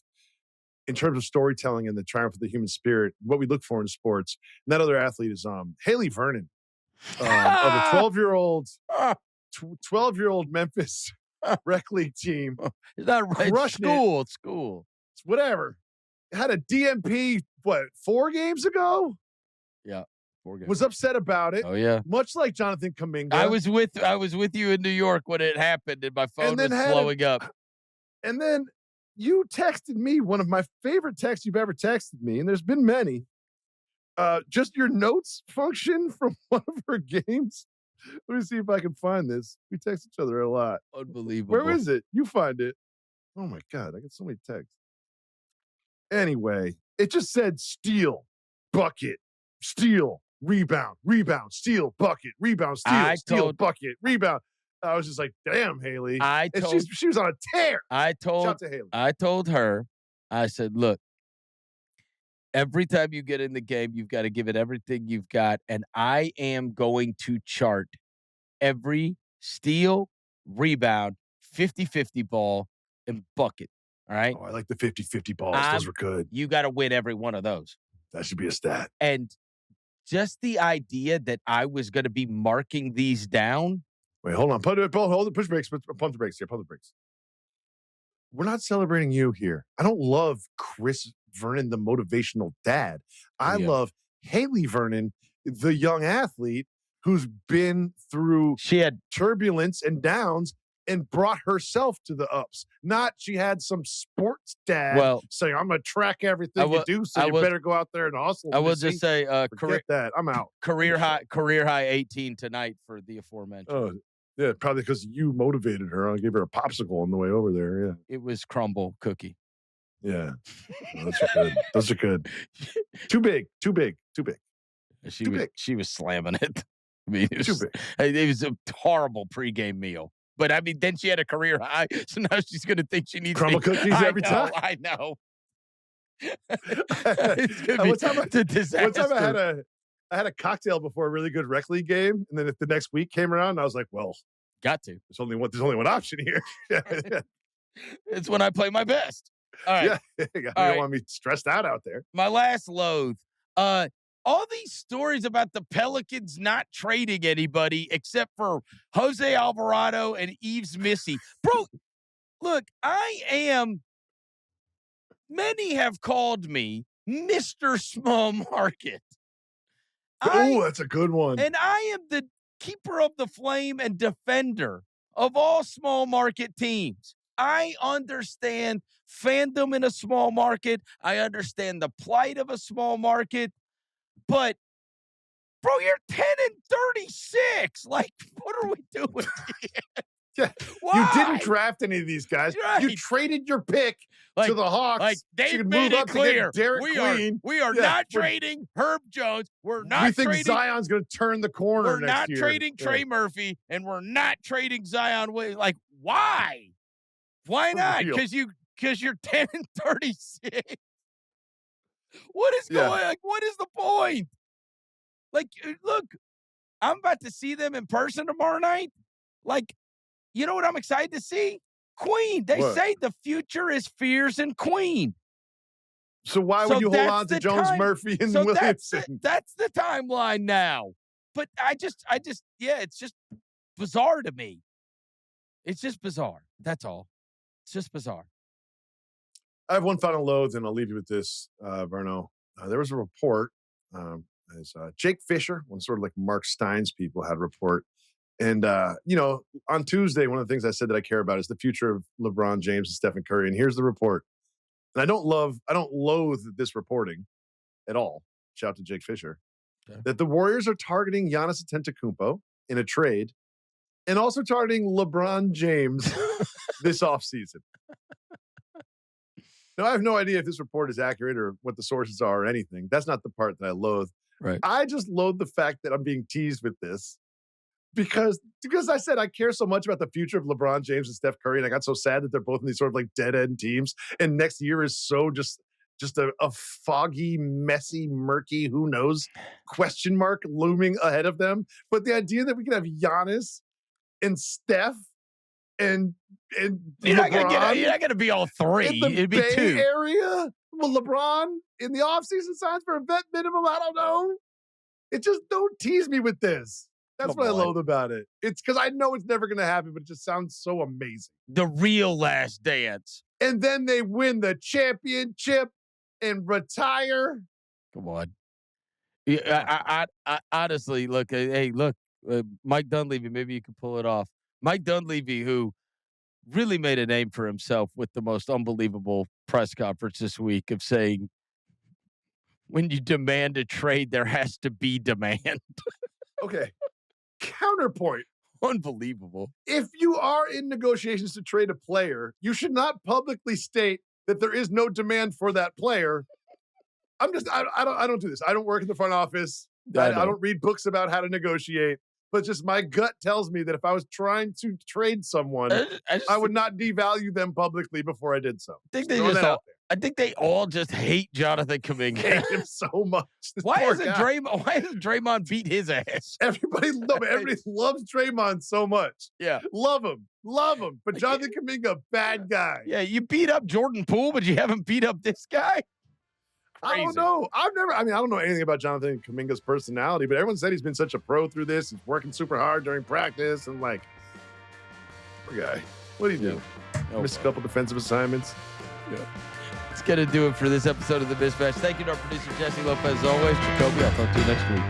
in terms of storytelling and the triumph of the human spirit, what we look for in sports. And that other athlete is Haley Vernon of the 12-year-old Memphis rec league team. It's not right. It's school. It's whatever. Had a DMP, 4 games ago? Yeah. 4 games. Was upset about it. Oh, yeah. Much like Jonathan Kuminga. I was with you in New York when it happened and my phone was blowing up. And then you texted me one of my favorite texts you've ever texted me, and there's been many. Just your notes function from one of her games. Let me see if I can find this. We text each other a lot. Unbelievable. Where is it? You find it. Oh my God, I get so many texts. Anyway, it just said steal, bucket, steal, rebound, steal, bucket, rebound, steal, bucket, rebound. I was just like, damn, Haley. She was on a tear. Shout out to Haley. I told her, I said, look, every time you get in the game, you've got to give it everything you've got. And I am going to chart every steal, rebound, 50-50 ball, and bucket. All right? Oh, I like the 50-50 balls. Those were good. You got to win every one of those. That should be a stat. And just the idea that I was going to be marking these down. Wait, hold on. Hold the push brakes. Pump the brakes here. Pump the brakes. We're not celebrating you here. I don't love Chris Vernon, the motivational dad. I love Haley Vernon, the young athlete who's been through turbulence and downs and brought herself to the ups. Not she had some sports dad saying, I'm going to track everything you do, so you better go out there and hustle. I will just say, forget that. I'm out. Career high 18 tonight for the aforementioned. Oh, yeah, probably because you motivated her. I gave her a popsicle on the way over there. Yeah, it was crumble cookie. Yeah, those are good. Those are good. Too big. She was slamming it. I mean, it was a horrible pregame meal. But I mean, then she had a career high, so now she's going to think she needs crumble cookies every time. I know. It's going to be a disaster. One time I had a cocktail before a really good rec league game, and then if the next week came around, I was like, "Well, got to. There's only one option here." It's when I play my best. All right. Yeah, you don't want me stressed out there. My last loathe. All these stories about the Pelicans not trading anybody except for Jose Alvarado and Yves Missy. Bro, look, many have called me Mr. Small Market. Oh, that's a good one. And I am the keeper of the flame and defender of all small market teams. I understand fandom in a small market. I understand the plight of a small market. But, bro, you're 10-36. Like, what are we doing here? Yeah. You didn't draft any of these guys. Right. You traded your pick to the Hawks. Like, they've made it clear. We are not trading Herb Jones. We think Zion's going to turn the corner next year. We're not trading Trey Murphy, and we're not trading Zion Williams. Like, why? Why not? Because you're 10-36. What is going on? Like, what is the point? Like, look, I'm about to see them in person tomorrow night. Like, you know what I'm excited to see? Queen. They say the future is Fears and Queen. So why would you hold on to Jones, Murphy, and Williamson? That's the timeline now. But I just, it's just bizarre to me. It's just bizarre. That's all. It's just bizarre. I have one final loathe, and I'll leave you with this, Verno. There was a report, as Jake Fisher, one sort of like Mark Stein's people, had a report. And, on Tuesday, one of the things I said that I care about is the future of LeBron James and Stephen Curry. And here's the report. And I don't loathe this reporting at all. Shout out to Jake Fisher. Okay. That the Warriors are targeting Giannis Antetokounmpo in a trade and also targeting LeBron James this offseason. Now, I have no idea if this report is accurate or what the sources are or anything. That's not the part that I loathe. Right. I just loathe the fact that I'm being teased with this because I said I care so much about the future of LeBron James and Steph Curry, and I got so sad that they're both in these sort of like dead-end teams, and next year is so just a foggy, messy, murky, who knows, question mark looming ahead of them. But the idea that we can have Giannis and Steph and you're LeBron not gonna be all three. in the It'd be Bay two. Area. Well, LeBron in the offseason signs for a vet minimum. I don't know. It just don't tease me with this. That's what I loathe about it. It's because I know it's never going to happen, but it just sounds so amazing. The real Last Dance. And then they win the championship and retire. Come on. Yeah, I honestly, look, Mike Dunleavy, maybe you could pull it off. Mike Dunleavy, who really made a name for himself with the most unbelievable press conference this week of saying, when you demand a trade, there has to be demand. Okay. Counterpoint. Unbelievable. If you are in negotiations to trade a player, you should not publicly state that there is no demand for that player. I don't do this. I don't work in the front office. I don't read books about how to negotiate. But just my gut tells me that if I was trying to trade someone, I would not devalue them publicly before I did so. I think they all just hate Jonathan Kuminga. Hate him so much. Why hasn't Draymond beat his ass? Everybody loves Draymond so much. Yeah. Love him. But Jonathan Kuminga, bad guy. Yeah, you beat up Jordan Poole, but you haven't beat up this guy? Crazy. I don't know. I don't know anything about Jonathan Kuminga's personality, but everyone said he's been such a pro through this. He's working super hard during practice, and like, poor guy. What do you do? Missed a couple defensive assignments. Yeah. It's going to do it for this episode of The Mismatch. Thank you to our producer, Jessie, Lopez, as always. Jacoby, I'll talk to you next week.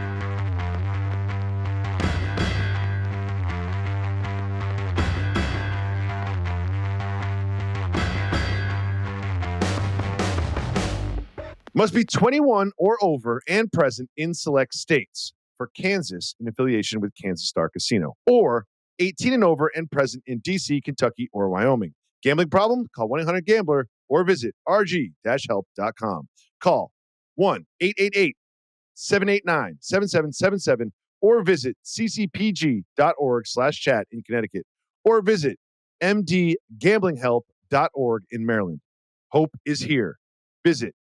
Must be 21 or over and present in select states. For Kansas, in affiliation with Kansas Star Casino. Or 18 and over and present in D.C., Kentucky, or Wyoming. Gambling problem? Call 1-800-GAMBLER or visit rg-help.com. Call 1-888-789-7777 or visit ccpg.org/chat in Connecticut or visit mdgamblinghelp.org in Maryland. Hope is here. Visit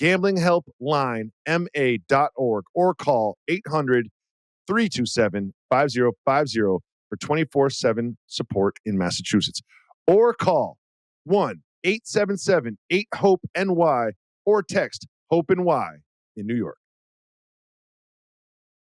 gamblinghelplinema.org or call 800-327-5050 for 24/7 support in Massachusetts. Or call 1-877-8-HOPE-NY or text HOPE-NY in New York.